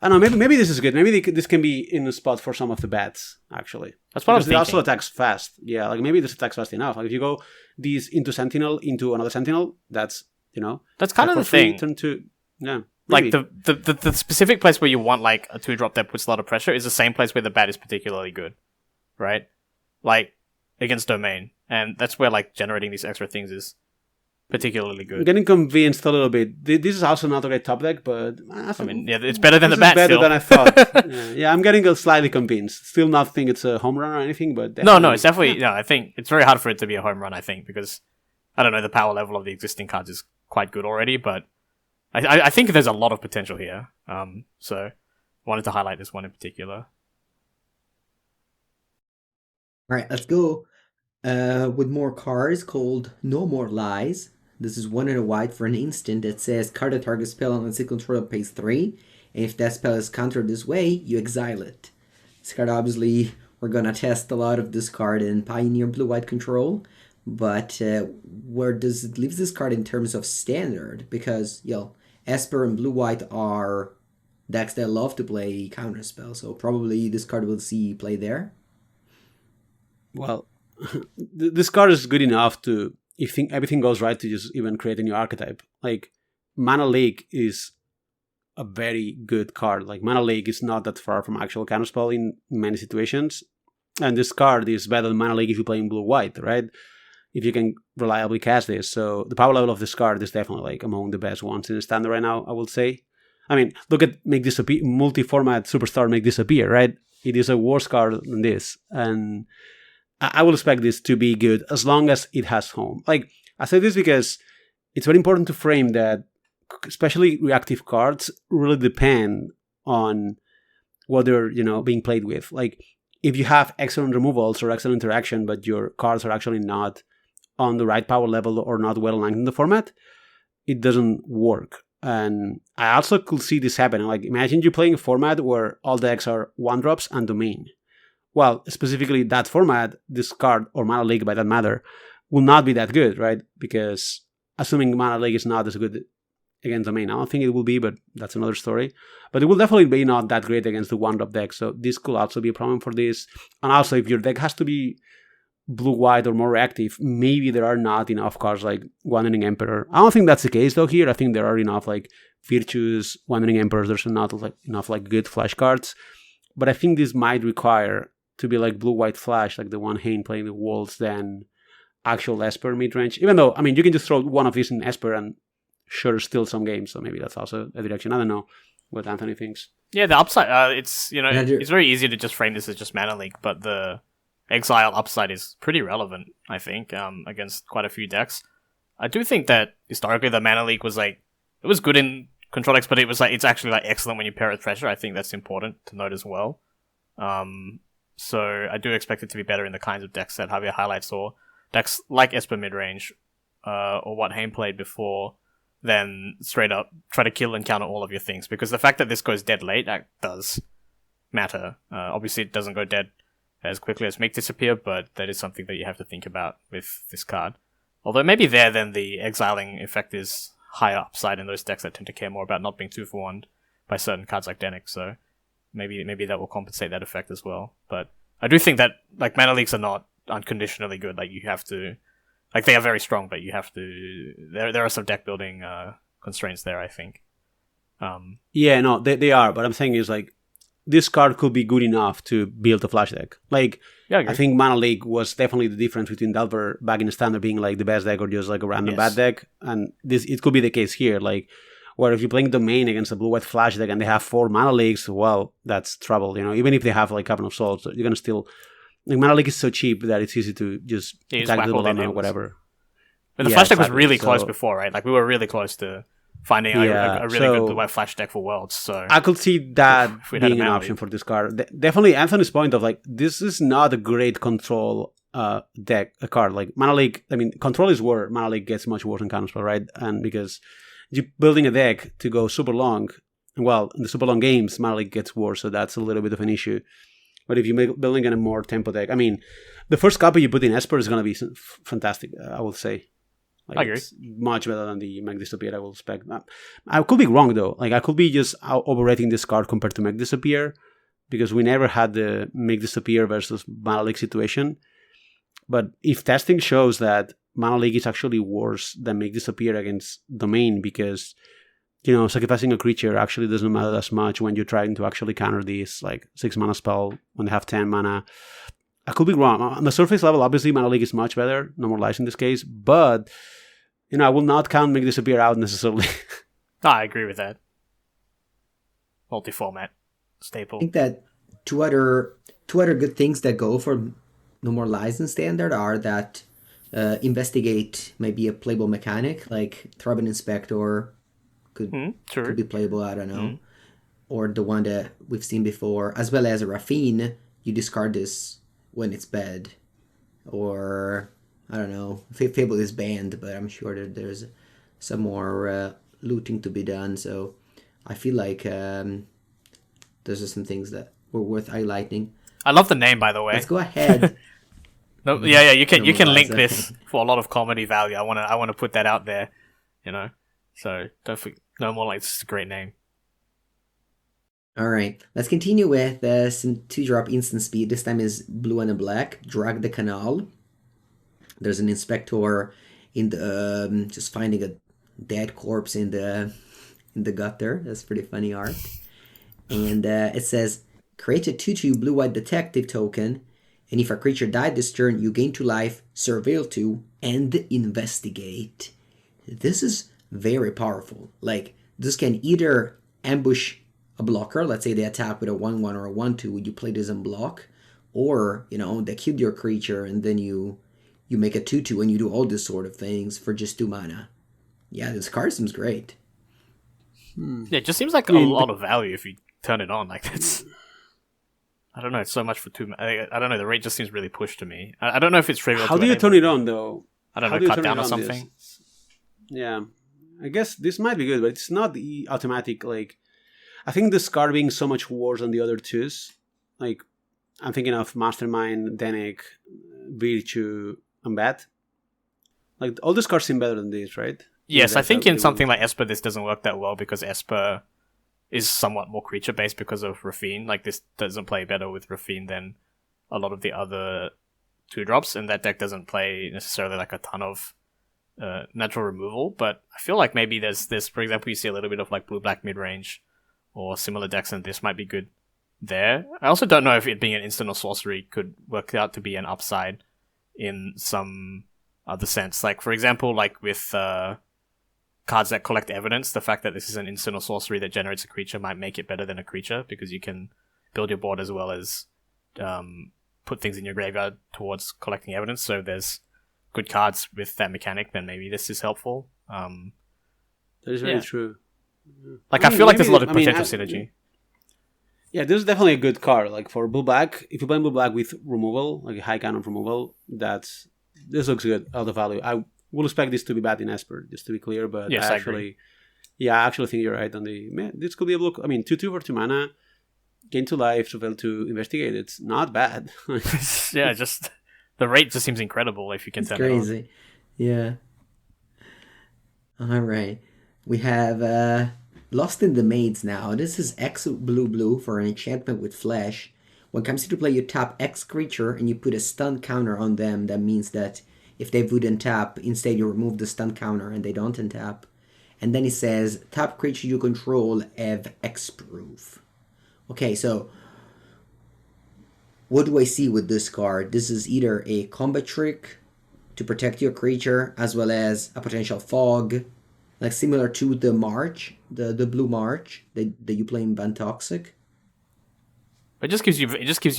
[SPEAKER 3] I don't know, maybe this is good. Maybe this can be in a spot for some of the bats, actually.
[SPEAKER 2] That's what I'm
[SPEAKER 3] thinking. It also attacks fast. Yeah, like, maybe this attacks fast enough. Like, if you go these into Sentinel, into another Sentinel, that's, you know,
[SPEAKER 2] that's kind of the thing.
[SPEAKER 3] Turn to, yeah.
[SPEAKER 2] Like, the specific place where you want, like, a 2-drop that puts a lot of pressure is the same place where the bat is particularly good, right? Like, against Domain. And that's where, like, generating these extra things is particularly good.
[SPEAKER 3] I'm getting convinced a little bit. This is also not a great top deck, but
[SPEAKER 2] I mean, yeah, it's better than the bat.
[SPEAKER 3] Better
[SPEAKER 2] still.
[SPEAKER 3] than I thought. yeah, I'm getting slightly convinced. Still not think it's a home run or anything, but
[SPEAKER 2] no, it's definitely no. I think it's very hard for it to be a home run. I think, because I don't know, the power level of the existing cards is quite good already, but I think there's a lot of potential here. So I wanted to highlight this one in particular.
[SPEAKER 1] All right, let's go with more cards called No More Lies. This is 1 and a white for an instant that says card a target spell on a controller pays 3, and if that spell is countered this way, you exile it. This card, obviously, we're gonna test a lot of this card in Pioneer Blue-White Control, but where does it leave this card in terms of standard? Because, Esper and Blue-White are decks that love to play Counterspell, so probably this card will see play there.
[SPEAKER 3] Well, this card is good enough to, if everything goes right, to just even create a new archetype. Like, Mana Leak is a very good card. Like, Mana Leak is not that far from actual Counterspell in many situations. And this card is better than Mana Leak if you play in blue-white, right? If you can reliably cast this. So the power level of this card is definitely like among the best ones in the standard right now, I would say. I mean, look at Make Disappear, multi-format Superstar Make Disappear, right? It is a worse card than this. And I will expect this to be good as long as it has home. Like, I say this because it's very important to frame that especially reactive cards really depend on what they're, being played with. Like, if you have excellent removals or excellent interaction, but your cards are actually not on the right power level or not well aligned in the format, it doesn't work. And I also could see this happening. Like, imagine you playing a format where all decks are 1-drops and domain. Well, specifically that format, this card, or Mana League by that matter, will not be that good, right? Because assuming Mana League is not as good against domain, I don't think it will be, but that's another story. But it will definitely be not that great against the 1-drop deck, so this could also be a problem for this. And also, if your deck has to be blue-white or more reactive, maybe there are not enough cards like Wandering Emperor. I don't think that's the case though here. I think there are enough like Virtues, Wandering Emperors. There's not enough like good flash cards. But I think this might require to be like blue-white flash, like the one Hain playing the Wolves, than actual Esper mid-range. Even though, I mean, you can just throw one of these in Esper and sure steal some games, so maybe that's also a direction. I don't know what Anthony thinks.
[SPEAKER 2] Yeah, the upside, it's very easy to just frame this as just Mana Leak, but the Exile upside is pretty relevant, I think, against quite a few decks. I do think that historically the Mana Leak was it was good in control decks, but it's actually excellent when you pair it with Treasure. I think that's important to note as well. So I do expect it to be better in the kinds of decks that Javier highlights, or decks like Esper midrange, or what Hain played before, then straight up try to kill and counter all of your things. Because the fact that this goes dead late, that does matter. Obviously it doesn't go dead as quickly as Make Disappear, but that is something that you have to think about with this card. Although maybe then the exiling effect is higher upside in those decks that tend to care more about not being 2-for-1 by certain cards like Denix, so maybe that will compensate that effect as well. But I do think that Mana Leaks are not unconditionally good. You have to, they are very strong, but you have to. There are some deck building constraints there, I think.
[SPEAKER 3] Yeah, no, they are. But I'm saying is this card could be good enough to build a flash deck. I think Mana League was definitely the difference between Delver back in the standard being the best deck or just a random bad deck, and it could be the case here. Where if you're playing domain against a blue-white flash deck and they have 4 Mana Leagues, well, that's trouble. Even if they have Coven of Souls, you're gonna still Mana League is so cheap that it's easy to just attack the bottom or whatever.
[SPEAKER 2] But the flash deck was really close before, right? We were really close to finding a really good blue-white flash deck for Worlds. So
[SPEAKER 3] I could see that being an option for this card. Definitely, Anthony's point of this is not a great control deck, a card. Mana League, I mean, control is where Mana League gets much worse than Counterspell, right? And because you're building a deck to go super long, well, in the super long games, Mana League gets worse, so that's a little bit of an issue. But if you're building a more tempo deck, I mean, the first copy you put in Esper is going to be fantastic, I would say.
[SPEAKER 2] I agree.
[SPEAKER 3] It's much better than the Make Disappear, I will expect. I could be wrong, though. I could be just overrating this card compared to Make Disappear, because we never had the Make Disappear versus Mana League situation. But if testing shows that Mana League is actually worse than Make Disappear against Domain, because, sacrificing a creature actually doesn't matter as much when you're trying to actually counter these, 6 mana spell when they have 10 mana. I could be wrong. On the surface level, obviously, Mana League is much better. No more lies in this case. But, I will not count Make Disappear out necessarily.
[SPEAKER 2] I agree with that. Multi-format. Staple.
[SPEAKER 1] I think that two other good things that go for No More Lies in Standard are that Investigate might be a playable mechanic, like Throbbing Inspector could be playable, I don't know. Or the one that we've seen before, as well as a Raffine, you discard this when it's bad. Or, I don't know, Fable is banned, but I'm sure that there's some more looting to be done, so I feel like those are some things that or worth highlighting.
[SPEAKER 2] I love the name, by the way.
[SPEAKER 1] Let's go ahead.
[SPEAKER 2] No, yeah, you can link this for a lot of comedy value. I want to put that out there, you know. So don't forget, no more like this is a great name.
[SPEAKER 1] All right, let's continue with some 2-drop instant speed. This time is blue and a black. Drag the canal. There's an inspector in the just finding a dead corpse in the gutter. That's pretty funny art. And it says, create a 2/2 blue-white detective token, and if a creature died this turn, you gain 2 life, surveil 2, and investigate. This is very powerful. Like, this can either ambush a blocker, let's say they attack with a 1/1 or a 1/2, you play this and block, or, you know, they killed your creature, and then you make a 2/2 and you do all this sort of things for just 2 mana. Yeah, this card seems great.
[SPEAKER 2] Yeah, it just seems like a lot of value if you turn it on. Like, that's... I don't know, it's so much for 2 mana. I don't know, the rate just seems really pushed to me. I don't know if it's trivial.
[SPEAKER 3] How do you turn it on, though?
[SPEAKER 2] I don't know, cut down or something?
[SPEAKER 3] Yeah, I guess this might be good, but it's not the automatic, like... I think this card being so much worse than the other twos, like, I'm thinking of Mastermind, Denic, Virtue, and Bat. Like, all these cards seem better than this, right?
[SPEAKER 2] Yes,
[SPEAKER 3] Yeah,
[SPEAKER 2] I think in something like Esper, this doesn't work that well because Esper is somewhat more creature-based because of Rafine. Like, this doesn't play better with Rafine than a lot of the other 2-drops, and that deck doesn't play necessarily like a ton of natural removal, but I feel like maybe there's this, for example, you see a little bit of like blue-black mid-range or similar decks, and this might be good there. I also don't know if it being an instant or sorcery could work out to be an upside in some other sense. Like, for example, like with cards that collect evidence, the fact that this is an instant or sorcery that generates a creature might make it better than a creature, because you can build your board as well as put things in your graveyard towards collecting evidence. So there's good cards with that mechanic, then maybe this is helpful.
[SPEAKER 3] That is very true.
[SPEAKER 2] Like, I feel like there's a lot of potential synergy.
[SPEAKER 3] Yeah, this is definitely a good card. Like, for blue black, if you play blue black with removal, like a high cannon removal, this looks good out of value. I will expect this to be bad in Esper, just to be clear. But
[SPEAKER 2] yes,
[SPEAKER 3] I actually think you're right on the. Man, this could be a look. I mean, 2/2 for 2 mana, gain 2 life, surveil to investigate. It's not bad.
[SPEAKER 2] Yeah, just the rate just seems incredible if you can turn
[SPEAKER 1] crazy.
[SPEAKER 2] It on.
[SPEAKER 1] Yeah. All right. We have Lost in the Maids now. This is X blue for an enchantment with flash. When it comes into play, you tap X creature and you put a stun counter on them. That means that if they would untap, instead you remove the stun counter and they don't untap. And then it says, tap creature you control have X proof. Okay, so what do I see with this card? This is either a combat trick to protect your creature, as well as a potential fog, like similar to the March, the blue March that you play in Van Toxic.
[SPEAKER 2] It just gives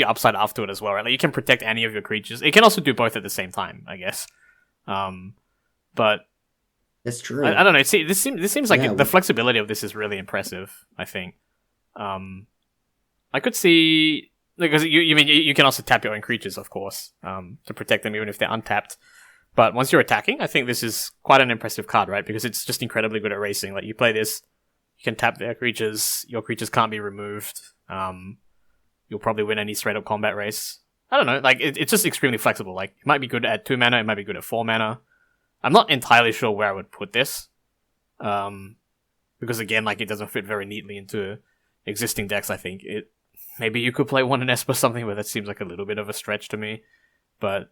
[SPEAKER 2] you upside after it as well, right? Like, you can protect any of your creatures. It can also do both at the same time, I guess. But
[SPEAKER 1] that's true.
[SPEAKER 2] I don't know. See, this seems like the flexibility of this is really impressive, I think. I could see, because you can also tap your own creatures, of course, to protect them even if they're untapped. But once you're attacking, I think this is quite an impressive card, right? Because it's just incredibly good at racing. Like, you play this, you can tap their creatures, your creatures can't be removed. You'll probably win any straight up combat race. I don't know, like, it's just extremely flexible. Like, it might be good at 2 mana, it might be good at 4 mana. I'm not entirely sure where I would put this. Because again, like, it doesn't fit very neatly into existing decks, I think. Maybe you could play one in Esper or something, but that seems like a little bit of a stretch to me. But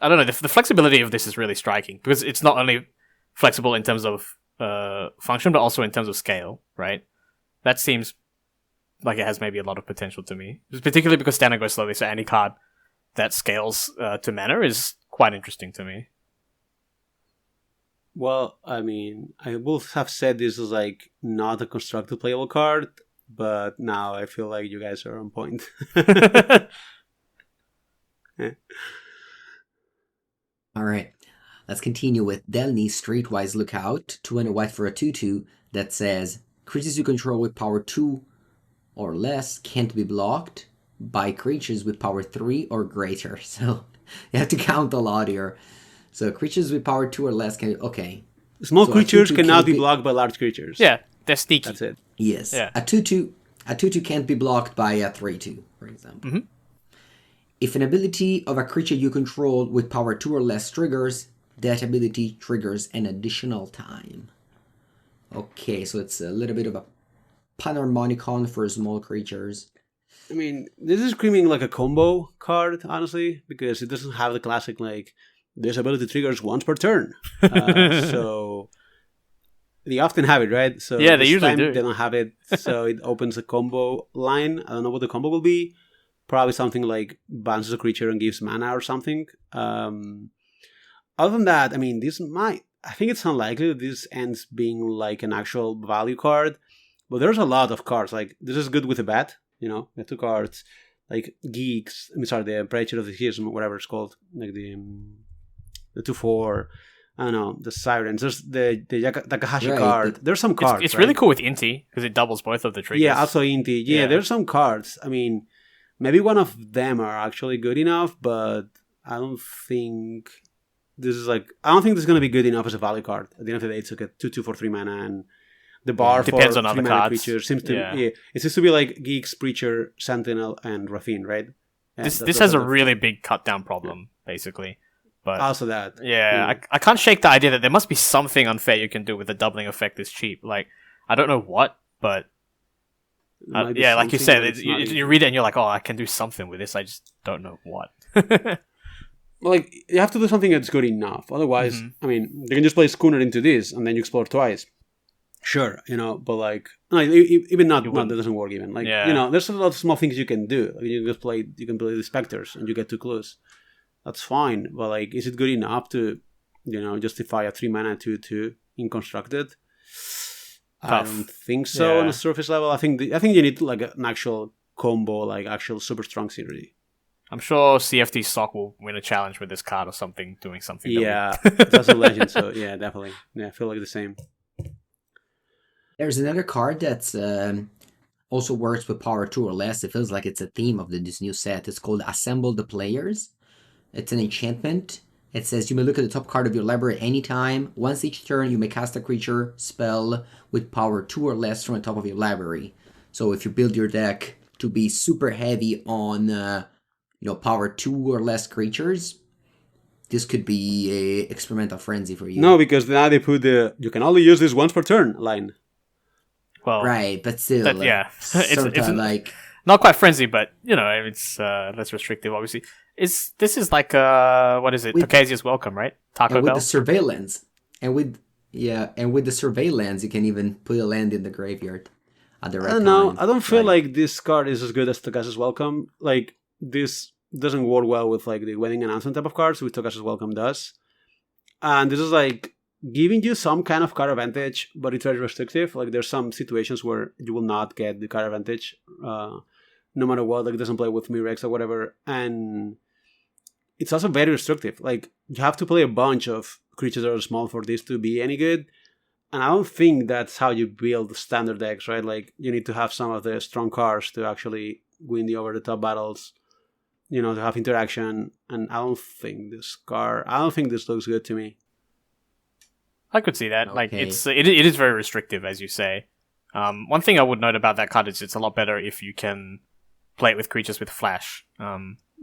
[SPEAKER 2] I don't know, the flexibility of this is really striking, because it's not only flexible in terms of function, but also in terms of scale, right? That seems like it has maybe a lot of potential to me, particularly because standard goes slowly, so any card that scales to mana is quite interesting to me.
[SPEAKER 3] Well, I mean, I would have said this is like not a constructed playable card, but now I feel like you guys are on point.
[SPEAKER 1] Yeah. All right, let's continue with Delny Streetwise Lookout, 2 and a white for a 2/2 that says, creatures you control with power 2 or less can't be blocked by creatures with power 3 or greater. So you have to count a lot here. So creatures with power 2 or less can... Okay.
[SPEAKER 3] Small creatures cannot be blocked by large creatures.
[SPEAKER 2] Yeah, they're sneaky.
[SPEAKER 3] That's it.
[SPEAKER 1] Yes.
[SPEAKER 2] Yeah.
[SPEAKER 1] A 2/2 A 2/2 can't be blocked by a 3/2, for example.
[SPEAKER 2] Mm-hmm.
[SPEAKER 1] If an ability of a creature you control with power 2 or less triggers, that ability triggers an additional time. Okay, so it's a little bit of a Panharmonicon for small creatures.
[SPEAKER 3] I mean, this is screaming like a combo card, honestly, because it doesn't have the classic, like, this ability triggers once per turn. So they often have it, right? So
[SPEAKER 2] yeah, they usually do.
[SPEAKER 3] They don't have it, so it opens a combo line. I don't know what the combo will be. Probably something like bounces a creature and gives mana or something. Other than that, I mean, I think it's unlikely that this ends being like an actual value card, but there's a lot of cards. Like, this is good with a bat, you know, the 2 cards, like Geeks, the Preacher of the Schism, whatever it's called, like the 2/4, I don't know, the Sirens, there's the Takahashi card, there's some cards.
[SPEAKER 2] It's really cool with Inti, because it doubles both of the triggers.
[SPEAKER 3] Yeah, also Inti, yeah, there's some cards. I mean, maybe one of them are actually good enough, but I don't think this is going to be good enough as a value card. At the end of the day, it's like a 2/2 for 3 mana, and the bar for
[SPEAKER 2] depends on
[SPEAKER 3] 3
[SPEAKER 2] other
[SPEAKER 3] mana
[SPEAKER 2] cards.
[SPEAKER 3] creatures seems to it seems to be like Geeks, Preacher, Sentinel, and Rafine, right? Yeah,
[SPEAKER 2] this has a really big cut down problem, basically. But
[SPEAKER 3] also that.
[SPEAKER 2] I can't shake the idea that there must be something unfair you can do with the doubling effect this cheap. Like, I don't know what, but like you said, you read it and you're like, oh, I can do something with this. I just don't know what.
[SPEAKER 3] Well, like, you have to do something that's good enough. Otherwise, I mean, you can just play Schooner into this and then you explore twice. Sure, you know, but like, no, even not that doesn't work even. Like, you know, there's a lot of small things you can do. Like, you can play the Spectres and you get 2 clues. That's fine, but like, is it good enough to, you know, justify a 3 mana 2/2 in constructed? Tough. I don't think so on a surface level. I think you need like an actual combo, like actual super strong synergy.
[SPEAKER 2] I'm sure CFT Sock will win a challenge with this card or something, doing something.
[SPEAKER 3] Yeah, that's a legend. So yeah, definitely. Yeah, I feel like the same.
[SPEAKER 1] There's another card that's also works with power 2 or less. It feels like it's a theme of this new set. It's called Assemble the Players. It's an enchantment. It says you may look at the top card of your library at any time. Once each turn, you may cast a creature spell with power 2 or less from the top of your library. So if you build your deck to be super heavy on power 2 or less creatures, this could be a experimental frenzy for you.
[SPEAKER 3] No, because now they put you can only use this once per turn line.
[SPEAKER 2] Well,
[SPEAKER 1] right, but still,
[SPEAKER 2] it's like not quite frenzy, but you know, it's less restrictive. Obviously, this is like what is it? Tokasia's Welcome, right? Taco Bell.
[SPEAKER 1] With the surveillance, and with the surveillance, you can even put a land in the graveyard at the right time.
[SPEAKER 3] No, I don't feel like this card is as good as Tokasia's Welcome. Like, this doesn't work well with like the wedding announcement type of cards, which Tokasia's Welcome does. And this is like giving you some kind of card advantage, but it's very restrictive. Like, there's some situations where you will not get the card advantage, no matter what. Like, it doesn't play with Mirex or whatever, and it's also very restrictive. Like, you have to play a bunch of creatures that are small for this to be any good, and I don't think that's how you build standard decks, right? Like, you need to have some of the strong cards to actually win the over-the-top battles, you know, to have interaction, and I don't think this looks good to me.
[SPEAKER 2] I could see that.
[SPEAKER 1] Okay.
[SPEAKER 2] Like, it is very restrictive, as you say. One thing I would note about that card is it's a lot better if you can play it with creatures with flash.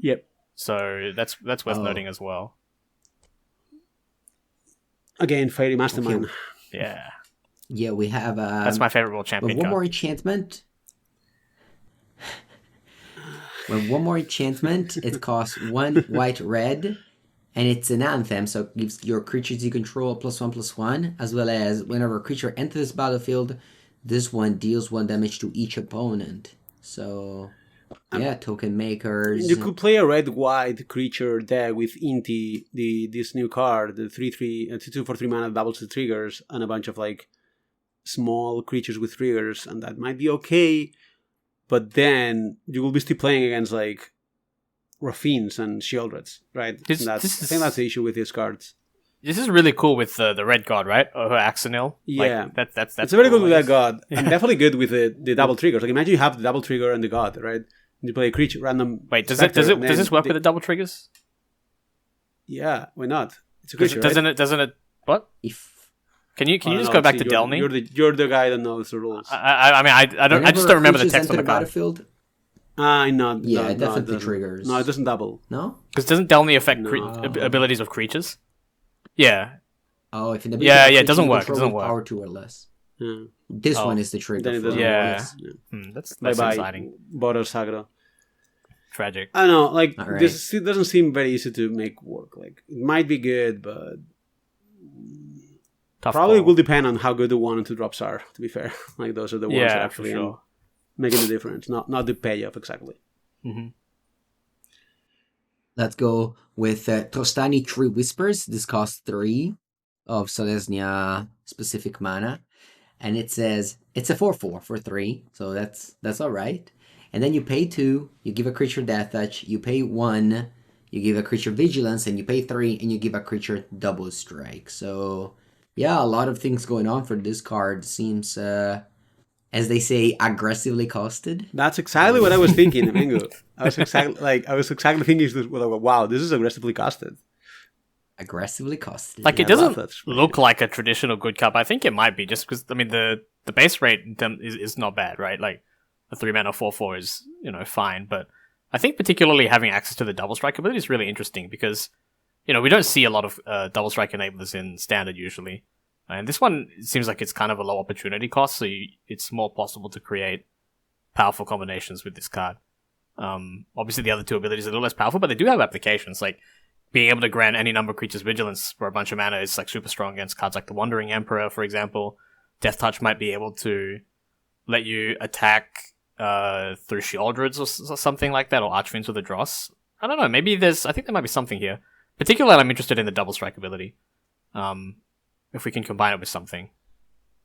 [SPEAKER 3] Yep.
[SPEAKER 2] So that's worth noting as well.
[SPEAKER 3] Again, Fairy Mastermind.
[SPEAKER 2] Okay. Yeah.
[SPEAKER 1] Yeah, we have.
[SPEAKER 2] That's my favorite World Champion
[SPEAKER 1] one
[SPEAKER 2] card.
[SPEAKER 1] more enchantment. When one more enchantment, it costs 1 white red, and it's an anthem, so it gives your creatures you control +1/+1, as well as whenever a creature enters the battlefield, this one deals 1 damage to each opponent. So, yeah, token makers.
[SPEAKER 3] You could play a red-white creature deck with Inti, this new card, the 3/3, 2 for 3 mana doubles the triggers, and a bunch of like small creatures with triggers, and that might be okay. But then you will be still playing against like Rafines and Sheoldreds, right? I think that's the issue with these cards.
[SPEAKER 2] This is really cool with the red god, right? Or her Axonil.
[SPEAKER 3] Yeah,
[SPEAKER 2] like, that's
[SPEAKER 3] it's very good with that god, and definitely good with the double triggers. Like, imagine you have the double trigger and the god, right? You play a creature random.
[SPEAKER 2] Wait, does this work with the double triggers?
[SPEAKER 3] Yeah, why not? It's a creature.
[SPEAKER 2] Doesn't it? What? Can you just go back to Delny?
[SPEAKER 3] You're the guy that knows the rules.
[SPEAKER 2] I just don't remember the text on the card.
[SPEAKER 1] Battlefield,
[SPEAKER 3] No.
[SPEAKER 1] yeah, it definitely
[SPEAKER 3] it
[SPEAKER 1] triggers.
[SPEAKER 3] No, it doesn't double.
[SPEAKER 1] No?
[SPEAKER 2] Because doesn't Delny affect abilities of creatures? Yeah.
[SPEAKER 1] Oh, if an
[SPEAKER 2] Yeah, it doesn't work. It doesn't work.
[SPEAKER 1] Power 2 or less.
[SPEAKER 3] Yeah.
[SPEAKER 1] This one is the trigger.
[SPEAKER 3] Then it doesn't
[SPEAKER 2] work. That's exciting.
[SPEAKER 3] Border Sagro.
[SPEAKER 2] Tragic.
[SPEAKER 3] I don't know, like,
[SPEAKER 1] right.
[SPEAKER 3] this doesn't seem very easy to make work. Like, it might be good, but
[SPEAKER 2] Tough
[SPEAKER 3] probably
[SPEAKER 2] call.
[SPEAKER 3] will depend on how good the 1 and 2 drops are, to be fair. Like, those are the ones that actually
[SPEAKER 2] for sure.
[SPEAKER 3] making the difference, not the payoff exactly.
[SPEAKER 2] Mm-hmm.
[SPEAKER 1] Let's go with Trostani Tree Whispers. This costs 3 of Selesnya specific mana. And it says it's a 4/4 for 3, so that's alright. And then you pay 2, you give a creature Death Touch, you pay 1, you give a creature Vigilance, and you pay 3, and you give a creature Double Strike. So, yeah, a lot of things going on for this card. Seems, as they say, aggressively costed.
[SPEAKER 3] That's exactly what I was thinking, Mingo. I was exactly thinking, wow, this is aggressively costed.
[SPEAKER 1] Aggressively costed.
[SPEAKER 2] Like, it doesn't look like a traditional good card, but I think it might be, just because, I mean, the base rate is not bad, right? Like, a 3-mana 4/4 is, fine, but I think particularly having access to the Double Strike ability is really interesting, because, we don't see a lot of Double Strike enablers in Standard usually. And this one seems like it's kind of a low opportunity cost, so it's more possible to create powerful combinations with this card. Obviously, the other 2 abilities are a little less powerful, but they do have applications. Like, being able to grant any number of creatures vigilance for a bunch of mana is like super strong against cards like the Wandering Emperor, for example. Death Touch might be able to let you attack through Sheoldreds or something like that, or Archfiends with a Dross. I don't know, maybe I think there might be something here. Particularly, I'm interested in the Double Strike ability. If we can combine it with something.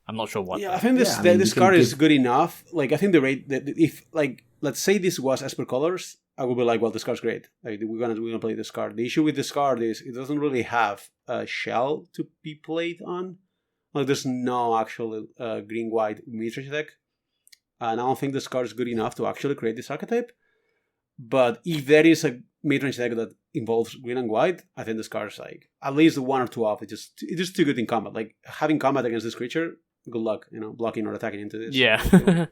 [SPEAKER 2] I'm not sure what.
[SPEAKER 3] Yeah, I think this card is good enough. Like, I think the rate that if, like, let's say this was Esper Colors, I would be like, well, this card's great. Like, we're gonna play this card. The issue with this card is it doesn't really have a shell to be played on. Like, there's no actual green-white midrange deck. And I don't think this card is good enough to actually create this archetype. But if there is a midrange deck that involves green and white, I think this card is like at least 1 or 2 off. It's just too good in combat. Like, having combat against this creature, good luck, blocking or attacking into this.
[SPEAKER 2] Yeah.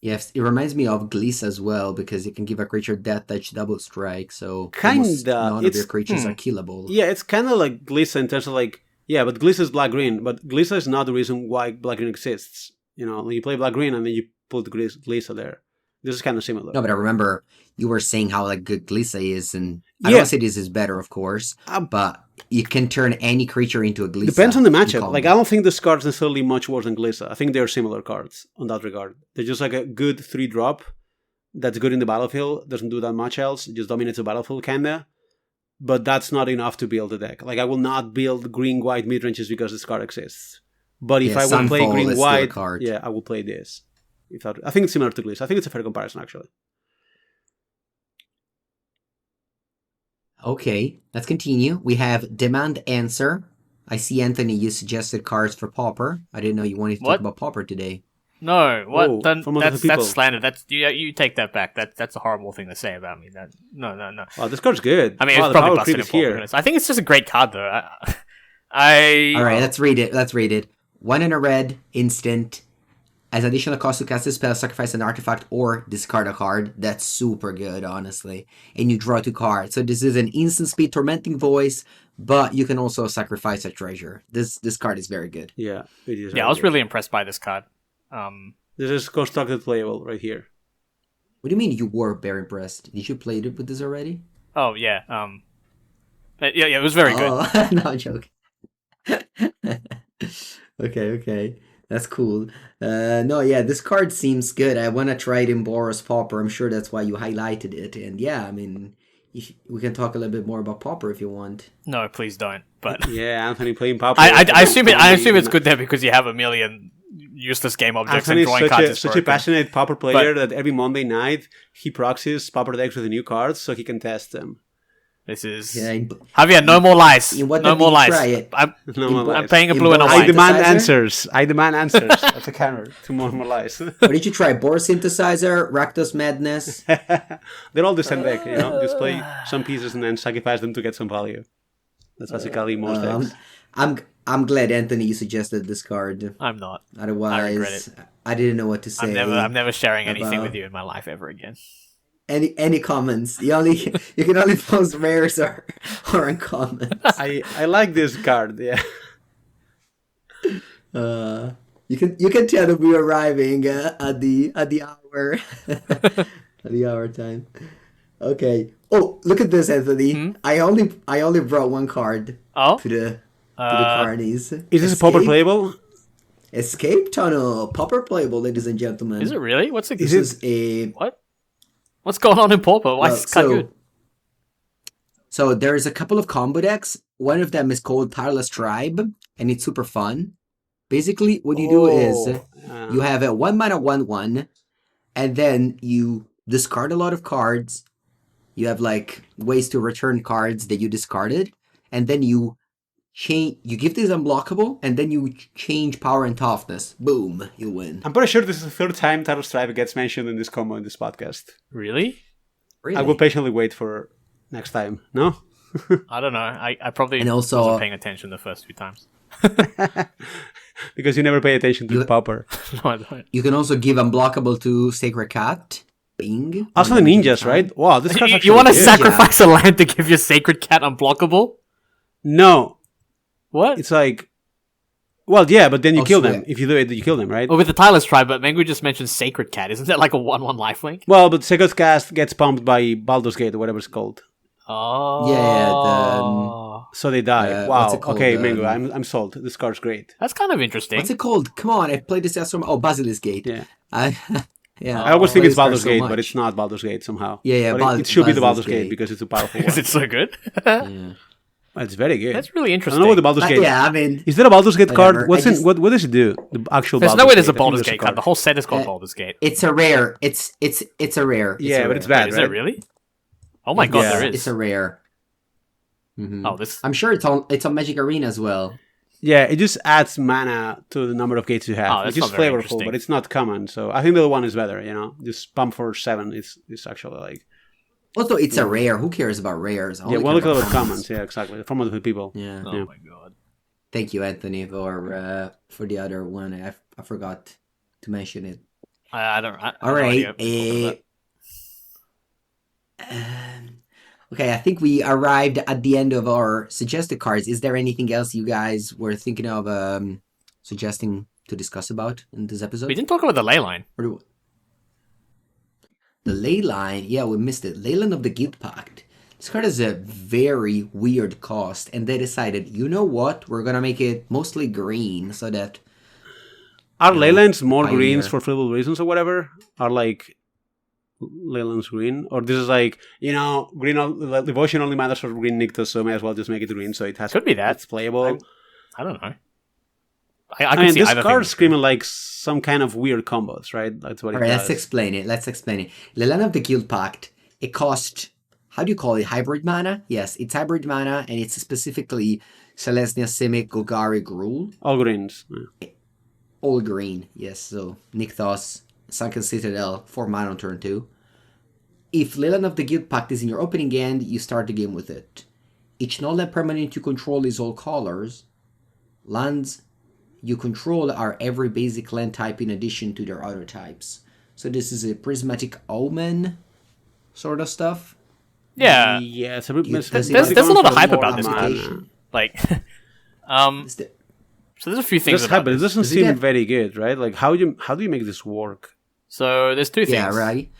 [SPEAKER 1] Yes, it reminds me of Gliss as well, because you can give a creature Death Touch Double Strike, so
[SPEAKER 3] kinda
[SPEAKER 1] none of your creatures are killable.
[SPEAKER 3] Yeah, it's kind of like Gliss in terms of like, yeah, but Gliss is black-green, but Gliss is not the reason why black-green exists. You play black-green and then you put Glissa there. This is kind of similar.
[SPEAKER 1] No, but I remember you were saying how like good Glissa is, and I don't say this is better, of course, but you can turn any creature into a Glissa.
[SPEAKER 3] Depends on the matchup. Like, I don't think this card's necessarily much worse than Glissa. I think they're similar cards on that regard. They're just like a good 3-drop that's good in the battlefield, doesn't do that much else, just dominates the battlefield, kinda. But that's not enough to build a deck. Like, I will not build green-white midranges because this card exists. But if I will play green-white, yeah, I will play this. I think it's similar to Gliss. I think it's a fair comparison, actually.
[SPEAKER 1] Okay, let's continue. We have Demand Answer. I see, Anthony, you suggested cards for Pauper. I didn't know you wanted to talk about Pauper today.
[SPEAKER 2] No, what?
[SPEAKER 3] Whoa,
[SPEAKER 2] that's slander. You take that back. That's a horrible thing to say about me. No.
[SPEAKER 3] Oh, this card's good.
[SPEAKER 2] I mean, it's probably busted in here. I think it's just a great card, though.
[SPEAKER 1] All right, let's read it. 1 and a red, instant. As additional cost to cast a spell, sacrifice an artifact or discard a card. That's super good, honestly. And you draw 2 cards. So this is an instant speed Tormenting Voice, but you can also sacrifice a treasure. This card is very good.
[SPEAKER 3] Yeah, it is.
[SPEAKER 2] Yeah, I was really impressed by this card.
[SPEAKER 3] This is constructed playable right here.
[SPEAKER 1] What do you mean you were very impressed? Did you play it with this already?
[SPEAKER 2] Oh, yeah. Yeah, it was very good.
[SPEAKER 1] No, I'm joking. Okay. That's cool. This card seems good. I want to try it in Boros Pauper. I'm sure that's why you highlighted it. And yeah, I mean, we can talk a little bit more about Pauper if you want.
[SPEAKER 2] No, please don't. But
[SPEAKER 3] yeah, Anthony playing Pauper.
[SPEAKER 2] I assume it's good there because you have a million useless game objects and drawing cards.
[SPEAKER 3] Such a passionate Pauper player that every Monday night he proxies Pauper decks with the new cards so he can test them.
[SPEAKER 2] This is Javier. No more lies. No more lies. I'm paying a blue and a white.
[SPEAKER 3] I demand answers. That's a counter to more lies.
[SPEAKER 1] What did you try? Boros Synthesizer, Rakdos Madness.
[SPEAKER 3] They're all the same deck. Just play some pieces and then sacrifice them to get some value. That's basically most decks.
[SPEAKER 1] I'm glad, Anthony, you suggested this card.
[SPEAKER 2] I'm not.
[SPEAKER 1] Otherwise,
[SPEAKER 2] I regret it.
[SPEAKER 1] I didn't know what to say.
[SPEAKER 2] I'm never sharing anything
[SPEAKER 1] about-
[SPEAKER 2] with you in my life ever again.
[SPEAKER 1] Any comments? You can only post rares or uncommons.
[SPEAKER 3] I like this card. Yeah.
[SPEAKER 1] You can tell that we're arriving at the hour at the hour time. Okay. Oh, look at this, Anthony. I only brought one card to the Karnies.
[SPEAKER 3] Is this a pauper playable?
[SPEAKER 1] Escape Tunnel, pauper playable, ladies and gentlemen.
[SPEAKER 2] Is it really? What's it?
[SPEAKER 1] This is a
[SPEAKER 2] what? What's going on in pauper? Why is this card good?
[SPEAKER 1] So there's a couple of combo decks. One of them is called Tireless Tribe, and it's super fun. Basically, what you do is you have a 1-mana 1/1, and then you discard a lot of cards. You have like ways to return cards that you discarded, and then you give these unblockable, and then you change power and toughness. Boom, you win.
[SPEAKER 3] I'm pretty sure this is the third time Tireless Tribe gets mentioned in this combo in this podcast.
[SPEAKER 2] Really?
[SPEAKER 3] I will patiently wait for next time. No?
[SPEAKER 2] I don't know. I probably wasn't paying attention the first few times.
[SPEAKER 3] Because you never pay attention to the pauper.
[SPEAKER 2] No, I don't.
[SPEAKER 1] You can also give unblockable to Sacred Cat. Bing.
[SPEAKER 3] Also the ninjas, right? Wow, this card's actually
[SPEAKER 2] You want to
[SPEAKER 3] good.
[SPEAKER 2] sacrifice a land to give your Sacred Cat unblockable?
[SPEAKER 3] No.
[SPEAKER 2] What?
[SPEAKER 3] It's like... Well, yeah, but then you kill them. If you do it, you kill them, right?
[SPEAKER 2] Well, with the Tireless Tribe, but Mengu just mentioned Sacred Cat. Isn't that like a 1/1 lifelink?
[SPEAKER 3] Well, but Sacred Cast gets pumped by Baldur's Gate or whatever it's called.
[SPEAKER 2] Oh.
[SPEAKER 1] Yeah,
[SPEAKER 3] so they die.
[SPEAKER 1] what's
[SPEAKER 3] Wow.
[SPEAKER 1] it called?
[SPEAKER 3] Okay, Mengu, I'm sold. This card's great.
[SPEAKER 2] That's kind of interesting.
[SPEAKER 1] What's it called? Come on, I played this from Basilisk Gate.
[SPEAKER 3] Yeah.
[SPEAKER 1] Yeah.
[SPEAKER 3] I always think it's Baldur's Gate,
[SPEAKER 1] much.
[SPEAKER 3] but it's not Baldur's Gate somehow.
[SPEAKER 1] Yeah,
[SPEAKER 3] But it should be the Baldur's
[SPEAKER 1] Baldur's
[SPEAKER 3] Gate
[SPEAKER 1] Gate.
[SPEAKER 3] because it's a powerful
[SPEAKER 2] Is
[SPEAKER 3] one.
[SPEAKER 2] it so good?
[SPEAKER 1] Yeah.
[SPEAKER 3] It's very good.
[SPEAKER 2] That's really
[SPEAKER 3] I
[SPEAKER 2] interesting.
[SPEAKER 3] don't know what the Baldur's Gate.
[SPEAKER 1] Yeah, I mean,
[SPEAKER 3] Is there a Baldur's Gate
[SPEAKER 1] whatever.
[SPEAKER 3] card? What's
[SPEAKER 1] I
[SPEAKER 3] in?
[SPEAKER 1] just-
[SPEAKER 3] What does it do? The actual.
[SPEAKER 2] There's
[SPEAKER 3] Baldur's
[SPEAKER 2] no way there's a
[SPEAKER 3] Gate. I think
[SPEAKER 2] Baldur's
[SPEAKER 3] there's
[SPEAKER 2] Gate card. The whole set is called Baldur's Gate.
[SPEAKER 1] it's a rare. It's a rare.
[SPEAKER 3] Yeah, but it's bad,
[SPEAKER 2] Is
[SPEAKER 3] right?
[SPEAKER 2] it really? Oh my god,
[SPEAKER 3] Yeah.
[SPEAKER 2] there is.
[SPEAKER 1] It's a rare. Mhm.
[SPEAKER 2] Oh, this.
[SPEAKER 1] I'm sure it's on Magic Arena as well.
[SPEAKER 3] Yeah, it just adds mana to the number of gates you have,
[SPEAKER 2] Oh, that's
[SPEAKER 3] which is
[SPEAKER 2] not very
[SPEAKER 3] flavorful,
[SPEAKER 2] interesting.
[SPEAKER 3] but it's not common. So I think the other one is better. Just pump for 7. It's actually like
[SPEAKER 1] Also, it's a rare. Who cares about rares? I only
[SPEAKER 3] well,
[SPEAKER 1] care
[SPEAKER 3] look at
[SPEAKER 1] about
[SPEAKER 3] the commons. Yeah, exactly. From other people.
[SPEAKER 1] Yeah.
[SPEAKER 2] Oh
[SPEAKER 3] Yeah.
[SPEAKER 2] my god.
[SPEAKER 1] Thank you, Anthony, for the other one. I forgot to mention it.
[SPEAKER 2] I don't. I
[SPEAKER 1] All
[SPEAKER 2] have no
[SPEAKER 1] right.
[SPEAKER 2] idea what
[SPEAKER 1] Okay, I think we arrived at the end of our suggested cards. Is there anything else you guys were thinking of suggesting to discuss about in this episode?
[SPEAKER 2] we didn't talk about the ley line.
[SPEAKER 1] The Ley Line, yeah, we missed it. Leyland of the Guild Pact. This card has a very weird cost, and they decided, you know what? We're gonna make it mostly green so that
[SPEAKER 3] Are Leylands more
[SPEAKER 1] Pioneer.
[SPEAKER 3] greens for flavorful reasons or whatever? Are like Leyland's green? Or this is like, green devotion only matters for green Nyctos, so may as well just make it green so it has
[SPEAKER 2] Could be that.
[SPEAKER 3] it's playable.
[SPEAKER 2] I don't know. I
[SPEAKER 3] I
[SPEAKER 2] can
[SPEAKER 3] mean,
[SPEAKER 2] see
[SPEAKER 3] this
[SPEAKER 2] either
[SPEAKER 3] card's
[SPEAKER 2] thing.
[SPEAKER 3] screaming like some kind of weird combos, right? That's what it
[SPEAKER 1] Alright,
[SPEAKER 3] does.
[SPEAKER 1] let's explain it. Leyland of the Guild Pact, it cost, how do you call it, hybrid mana? Yes, it's hybrid mana, and it's specifically Selesnya, Simic, Golgari, Gruul.
[SPEAKER 3] All greens. Yeah.
[SPEAKER 1] All green, yes, so Nykthos, Sunken Citadel, 4 mana on turn 2. If Leyland of the Guild Pact is in your opening hand, you start the game with it. Each non-land permanent you control is all colors. Lands you control are every basic land type in addition to their other types. So this is a Prismatic Omen sort of stuff.
[SPEAKER 2] Yeah.
[SPEAKER 3] Yeah, it's a
[SPEAKER 1] There's
[SPEAKER 2] a lot of hype
[SPEAKER 3] more
[SPEAKER 2] about this
[SPEAKER 3] mana.
[SPEAKER 2] card. Like,
[SPEAKER 1] Is the-
[SPEAKER 2] so there's a few things
[SPEAKER 3] There's
[SPEAKER 2] about
[SPEAKER 3] hype, but it
[SPEAKER 2] this.
[SPEAKER 3] doesn't
[SPEAKER 1] Does it
[SPEAKER 3] seem
[SPEAKER 1] get-
[SPEAKER 3] very good, right? Like, how do you make this work?
[SPEAKER 2] So there's two things.
[SPEAKER 1] Yeah, right.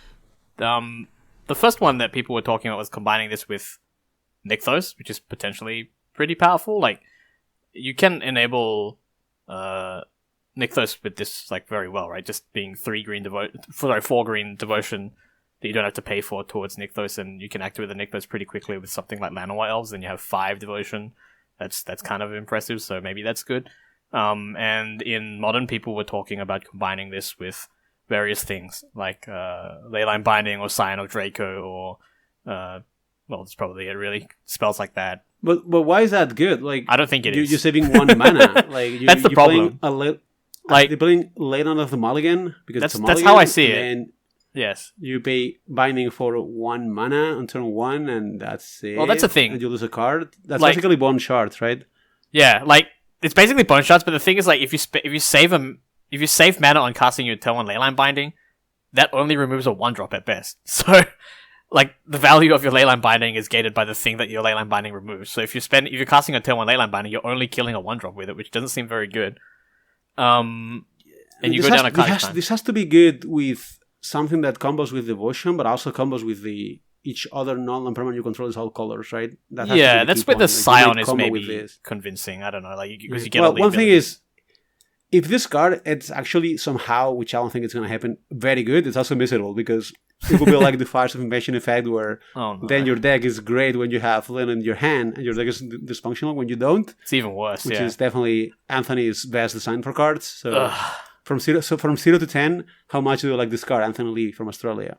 [SPEAKER 2] The first one that people were talking about was combining this with Nykthos, which is potentially pretty powerful. Like, you can enable Nykthos with this like very well, right? Just being 4 green devotion that you don't have to pay for towards Nykthos, and you can activate the Nykthos pretty quickly with something like Llanowar Elves, and you have 5 devotion. That's kind of impressive, so maybe that's good. And in Modern, people were talking about combining this with various things, like Leyline Binding or Scion of Draco, or well, that's probably it, really. Spells like that.
[SPEAKER 3] But why is that good? Like,
[SPEAKER 2] I don't think it is.
[SPEAKER 3] You're saving 1 mana. Like,
[SPEAKER 2] That's the problem.
[SPEAKER 3] You're
[SPEAKER 2] Like,
[SPEAKER 3] playing Leyland of the Mulligan because it's a
[SPEAKER 2] that's
[SPEAKER 3] mulligan,
[SPEAKER 2] how I see it.
[SPEAKER 3] and
[SPEAKER 2] Yes.
[SPEAKER 3] You pay binding for 1 mana on turn 1, and that's it.
[SPEAKER 2] Well, that's the thing.
[SPEAKER 3] And you lose a card. That's
[SPEAKER 2] Like-
[SPEAKER 3] basically bone shards, right?
[SPEAKER 2] Yeah, like it's basically bone shots, but the thing is, like, if you save mana on casting your turn 1 Leyline Binding, that only removes a 1-drop at best. So, like, the value of your Leyline Binding is gated by the thing that your Leyline Binding removes. So if you're casting a turn 1 Leyline Binding, you're only killing a 1-drop with it, which doesn't seem very good. And you go down a card time.
[SPEAKER 3] This has to be good with something that combos with Devotion, but also combos with each other non-land permanent you control is all colors, right? That has to be the
[SPEAKER 2] that's
[SPEAKER 3] key
[SPEAKER 2] where the
[SPEAKER 3] point.
[SPEAKER 2] Scion is
[SPEAKER 3] combo
[SPEAKER 2] maybe
[SPEAKER 3] with this.
[SPEAKER 2] convincing. I don't know, like, because you get
[SPEAKER 3] Well,
[SPEAKER 2] all the
[SPEAKER 3] one thing
[SPEAKER 2] abilities.
[SPEAKER 3] is, if this card, it's actually somehow, which I don't think it's going to happen, very good, it's also miserable, because it will be like the Fires of Invention effect, where
[SPEAKER 2] Oh, no.
[SPEAKER 3] then your deck is great when you have Lyn in your hand, and your deck is dysfunctional when you don't,
[SPEAKER 2] It's even worse,
[SPEAKER 3] which
[SPEAKER 2] yeah.
[SPEAKER 3] is definitely Anthony's best design for cards. So
[SPEAKER 2] Ugh.
[SPEAKER 3] from 0 to 10, how much do you like this card, Anthony Lee from Australia?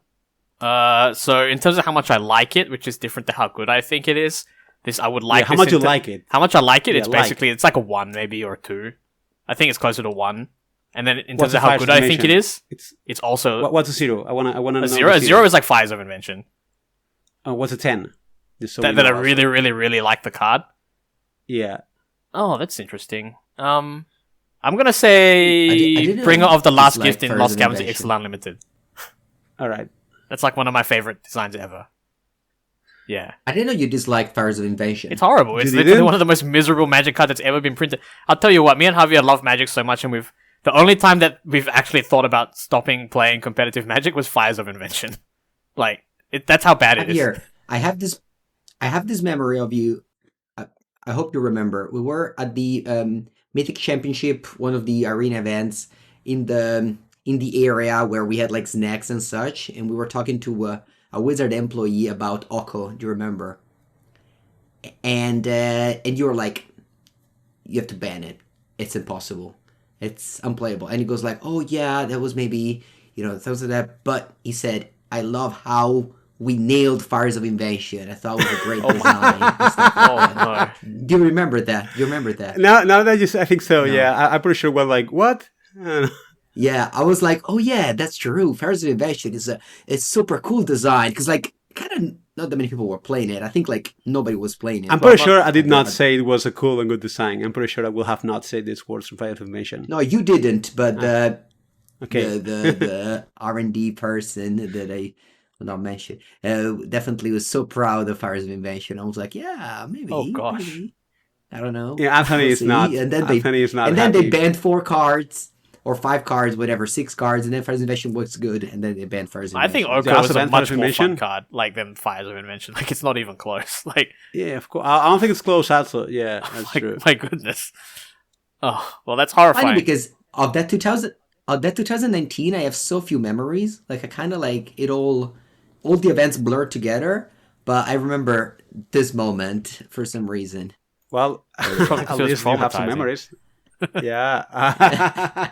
[SPEAKER 2] So in terms of how much I like it, which is different to how good I think it is, I would like
[SPEAKER 3] how
[SPEAKER 2] this
[SPEAKER 3] much you
[SPEAKER 2] into-
[SPEAKER 3] like it?
[SPEAKER 2] How much I like it,
[SPEAKER 3] Yeah,
[SPEAKER 2] it's basically, it's like a 1 maybe, or a 2. I think it's closer to 1. And then in
[SPEAKER 3] What's
[SPEAKER 2] terms of
[SPEAKER 3] the
[SPEAKER 2] how
[SPEAKER 3] Fires
[SPEAKER 2] good
[SPEAKER 3] of
[SPEAKER 2] I think it
[SPEAKER 3] Invention?
[SPEAKER 2] is, it's also
[SPEAKER 3] What's a 0? I wanna know
[SPEAKER 2] a 0.
[SPEAKER 3] the
[SPEAKER 2] A 0 is like Fires of Invention.
[SPEAKER 3] What's a 10? Just so
[SPEAKER 2] That
[SPEAKER 3] we
[SPEAKER 2] I
[SPEAKER 3] know also.
[SPEAKER 2] really, really, really like the card.
[SPEAKER 3] Yeah.
[SPEAKER 2] Oh, that's interesting. I'm gonna say
[SPEAKER 1] I didn't
[SPEAKER 2] Bringer
[SPEAKER 1] know
[SPEAKER 2] of the Last
[SPEAKER 1] it's
[SPEAKER 2] Gift
[SPEAKER 1] like
[SPEAKER 2] in
[SPEAKER 1] Fires
[SPEAKER 2] Lost
[SPEAKER 1] of
[SPEAKER 2] Cabins
[SPEAKER 1] Invention.
[SPEAKER 2] Ixalan Limited.
[SPEAKER 3] All right.
[SPEAKER 2] That's like one of my favorite designs ever. Yeah.
[SPEAKER 1] I didn't know you disliked Fires of Invasion.
[SPEAKER 2] It's horrible. It's
[SPEAKER 3] You
[SPEAKER 2] literally
[SPEAKER 3] didn't?
[SPEAKER 2] one of the most miserable Magic cards that's ever been printed. I'll tell you what, me and Javier love Magic so much, and the only time that we've actually thought about stopping playing competitive Magic was Fires of Invention. Like, that's how bad it is.
[SPEAKER 1] Here, I have this memory of you. I hope you remember. We were at the Mythic Championship, one of the arena events in the area where we had like snacks and such, and we were talking to a Wizard employee about Oko. Do you remember? And you were like, you have to ban it. It's impossible. It's unplayable. And he goes like, oh yeah, that was maybe, things like that. But he said, I love how we nailed Fires of Invention. I thought it was a great design. and stuff like
[SPEAKER 2] Oh,
[SPEAKER 1] that.
[SPEAKER 2] no.
[SPEAKER 1] Do you remember that? Do you remember that?
[SPEAKER 3] Now that I think so,
[SPEAKER 1] No.
[SPEAKER 3] yeah. I'm pretty sure we're like, what?
[SPEAKER 1] Yeah, I was like, oh yeah, that's true. Fires of Invention is a super cool design because like kind of not that many people were playing it. I think like nobody was playing it.
[SPEAKER 3] I'm pretty sure I did not say it was a cool and good design. I'm pretty sure I will have not said these words from Fire of Invention.
[SPEAKER 1] No, you didn't. But
[SPEAKER 3] Okay.
[SPEAKER 1] the R&D person that I will not mention definitely was so proud of Fires of Invention. I was like, yeah, maybe.
[SPEAKER 2] Oh, gosh.
[SPEAKER 1] maybe. I don't know.
[SPEAKER 3] Yeah, Anthony
[SPEAKER 1] We'll
[SPEAKER 3] is
[SPEAKER 1] see.
[SPEAKER 3] not.
[SPEAKER 1] And then
[SPEAKER 3] Anthony is not.
[SPEAKER 1] and then they
[SPEAKER 3] happy.
[SPEAKER 1] banned 4 cards. Or 5 cards, whatever, 6 cards, and then Fires of Invention looks good, and then they banned Fires of
[SPEAKER 2] I think
[SPEAKER 1] Invention.
[SPEAKER 2] Oko
[SPEAKER 3] also
[SPEAKER 2] is a
[SPEAKER 3] ban
[SPEAKER 2] much
[SPEAKER 3] Fires of
[SPEAKER 2] more fun
[SPEAKER 3] Invention?
[SPEAKER 2] card, like, than Fires of Invention. Like, it's not even close. Like,
[SPEAKER 3] Yeah, of course. I don't think it's close. Also, yeah, that's
[SPEAKER 2] like,
[SPEAKER 3] true.
[SPEAKER 2] my goodness. Oh, well, that's
[SPEAKER 1] Funny
[SPEAKER 2] horrifying.
[SPEAKER 1] because of that 2019, I have so few memories. Like I kind of like it all the events blurred together. But I remember this moment for some reason.
[SPEAKER 3] Well,
[SPEAKER 2] Probably
[SPEAKER 3] at
[SPEAKER 2] feels
[SPEAKER 3] least you have some
[SPEAKER 2] traumatizing.
[SPEAKER 3] memories. Yeah.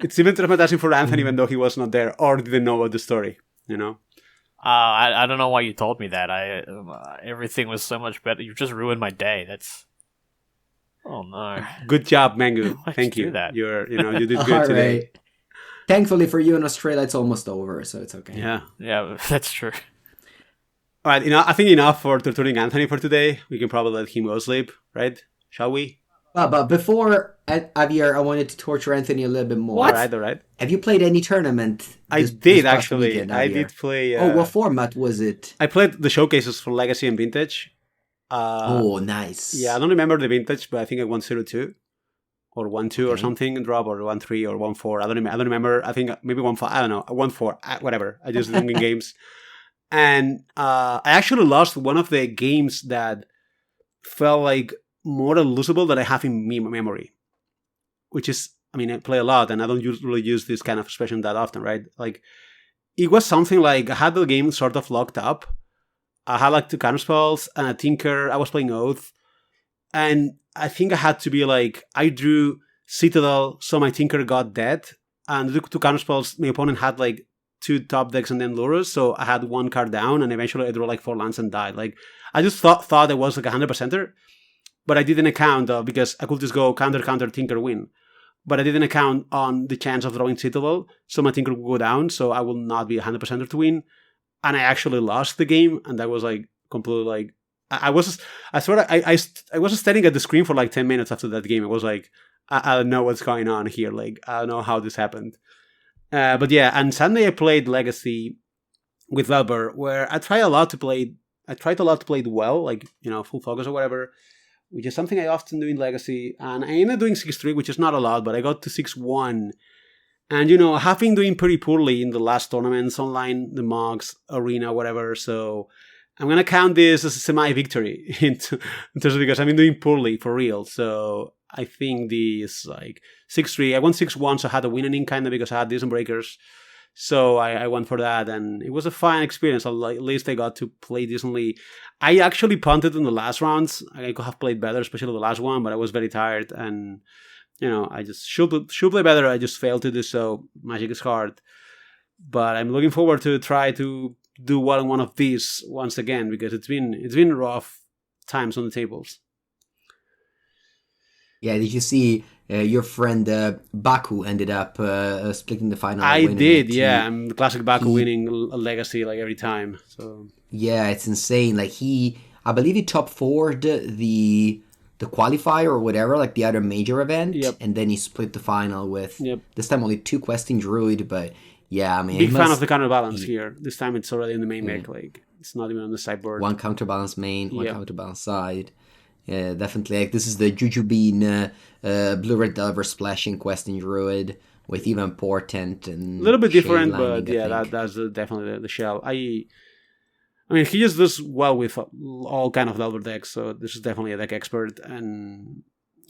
[SPEAKER 3] It's even traumatizing for Anthony, even though he was not there or didn't know about the story.
[SPEAKER 2] I don't know why you told me that. Everything was so much better. You just ruined my day. That's... Oh, no.
[SPEAKER 3] Good job, Mangu.
[SPEAKER 2] Why'd
[SPEAKER 3] Thank
[SPEAKER 2] you
[SPEAKER 3] you.
[SPEAKER 2] do that?
[SPEAKER 3] You did good
[SPEAKER 1] All
[SPEAKER 3] today.
[SPEAKER 1] right. Thankfully for you in Australia, it's almost over, so it's okay.
[SPEAKER 3] Yeah.
[SPEAKER 2] Yeah, that's true.
[SPEAKER 3] All right. I think enough for torturing Anthony for today. We can probably let him go sleep, right? Shall we?
[SPEAKER 1] But before Javier, I wanted to torture Anthony a little bit more.
[SPEAKER 2] What?
[SPEAKER 3] All right.
[SPEAKER 1] Have you played any tournament?
[SPEAKER 3] I
[SPEAKER 1] this
[SPEAKER 3] did
[SPEAKER 1] past
[SPEAKER 3] actually.
[SPEAKER 1] weekend,
[SPEAKER 3] I
[SPEAKER 1] Javier?
[SPEAKER 3] did play.
[SPEAKER 1] Oh, what format was it?
[SPEAKER 3] I played the showcases for Legacy and Vintage.
[SPEAKER 1] Oh, nice.
[SPEAKER 3] Yeah, I don't remember the Vintage, but I think I won 0-2 or 1-2 or
[SPEAKER 1] Okay.
[SPEAKER 3] something in drop, or 1-3 or 1-4. I don't remember. I think maybe 1-5. I don't know. 1-4. Whatever. I just didn't win games. And I actually lost one of the games that felt like more losable that I have in memory, which is, I play a lot and I don't really use this kind of expression that often, right? Like, it was something like I had the game sort of locked up. I had like 2 counterspells and a Tinker. I was playing Oath. And I think I had to be like, I drew Citadel, so my Tinker got dead. And the 2 counterspells, my opponent had like 2 top decks and then Lurus, so I had 1 card down, and eventually I drew like 4 lands and died. Like, I just thought it was like 100%er, but I didn't account because I could just go counter, Tinker, win. but I didn't account on the chance of drawing Citadel, so my tinker would go down, so I will not be 100% to win. And I actually lost the game, and that was like completely like I was standing at the screen for like 10 minutes after that game. It was like I don't know what's going on here. Like I don't know how this happened. But yeah, and Sunday I played Legacy with Velber, where I tried a lot to play it well, like full focus or whatever, which is something I often do in Legacy. And I ended up doing 6-3, which is not a lot, but I got to 6-1. And I have been doing pretty poorly in the last tournaments online, the Mogs, Arena, whatever. So I'm gonna count this as a semi-victory in terms of, because I've been doing poorly for real. So I think this like 6-3. I won 6-1, so I had a winning kind of because I had decent breakers. So I went for that, and it was a fine experience. At least I got to play decently. I actually punted in the last rounds. I could have played better, especially the last one, but I was very tired, and I just should play better. I just failed to do so. Magic is hard, but I'm looking forward to try to do well in one of these once again, because it's been rough times on the tables.
[SPEAKER 1] Yeah, did you see your friend Baku ended up splitting the final?
[SPEAKER 3] I did, yeah. I'm the classic Baku winning a Legacy like every time. So
[SPEAKER 1] yeah, it's insane. Like I believe he top 4'd the qualifier or whatever, like the other major event, and then he split the final with this time only 2 questing druid, but yeah, I mean,
[SPEAKER 3] big fan of the counterbalance here. This time it's already in the main deck, like it's not even on the sideboard.
[SPEAKER 1] One counterbalance main, one counterbalance side. Yeah, definitely. Like this is the Jujubin Blue-Red Delver splashing questing druid with even Portent and
[SPEAKER 3] a little bit different,
[SPEAKER 1] lining,
[SPEAKER 3] but yeah, that's definitely the shell. I mean, he just does well with all kind of Delver decks, so this is definitely a deck expert. And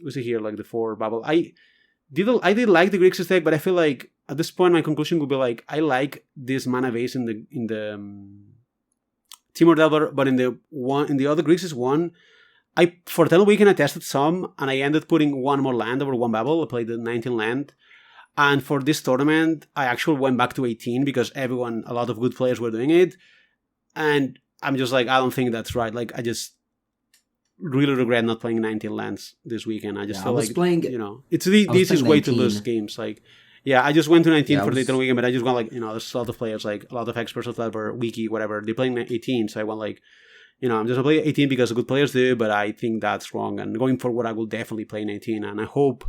[SPEAKER 3] we see here like the 4 bubble. I did like the Grixis deck, but I feel like at this point my conclusion would be like I like this mana base in the Timur Delver, but in the other Grixis one, for Eternal Weekend I tested some, and I ended putting one more land over one bubble. I played the 19 land. And for this tournament, I actually went back to 18 because a lot of good players were doing it. And I'm just like, I don't think that's right. Like, I just really regret not playing 19 lands this weekend. I just feel like, it's the easiest way to lose games. Like, yeah, I just went to 19 for the Eternal Weekend, but I just went like, there's a lot of players, like a lot of experts of that were wiki, whatever. They're playing 18, so I went like, I'm just going to play 18 because the good players do, but I think that's wrong. And going forward, I will definitely play 19. And I hope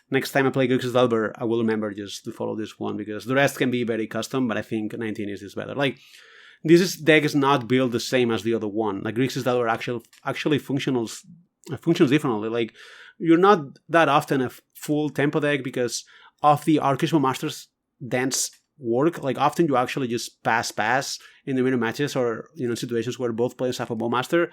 [SPEAKER 3] next time I play Grixis Delver, I will remember just to follow this one, because the rest can be very custom, but I think 19 is just better. Like, this deck is not built the same as the other one. Like, Grixis Delver actually functions differently. Like, you're not that often a full tempo deck because of the Archishmo Masters dense work. Like, often you actually just pass in the winner matches, or situations where both players have a Bowmaster,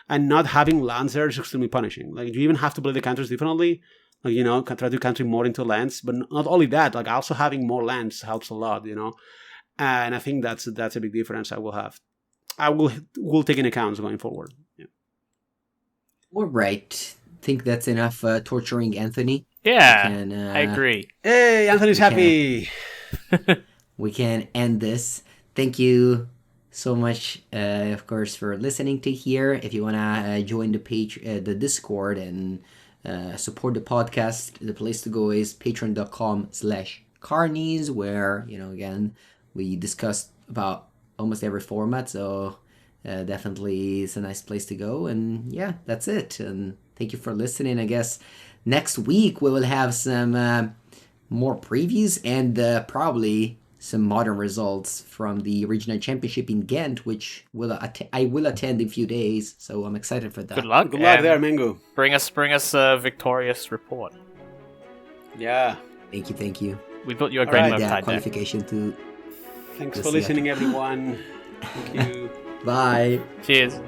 [SPEAKER 3] and not having lands there is extremely punishing. Like, you even have to play the counters differently. Like, try to counter more into lands, but not only that, like also having more lands helps a lot, and I think that's a big difference. I will take into account going forward. Yeah.
[SPEAKER 1] All right, think that's enough torturing Anthony.
[SPEAKER 2] Yeah, I agree.
[SPEAKER 3] Hey, Anthony's happy.
[SPEAKER 1] We can end this. Thank you so much, of course, for listening to here. If you want to join the Discord and support the podcast, the place to go is patreon.com/Karnies, where, again, we discussed about almost every format. So definitely it's a nice place to go. And yeah, that's it. And thank you for listening. I guess next week we will have some more previews and probably some modern results from the regional championship in Ghent, which I will attend in a few days. So I'm excited for that.
[SPEAKER 2] Good luck.
[SPEAKER 3] Good luck there, Mengu.
[SPEAKER 2] Bring us a victorious report.
[SPEAKER 3] Yeah.
[SPEAKER 1] Thank you.
[SPEAKER 2] We built you a great website
[SPEAKER 1] qualification to.
[SPEAKER 3] Thanks for listening, everyone. Thank you.
[SPEAKER 1] Bye.
[SPEAKER 2] Cheers.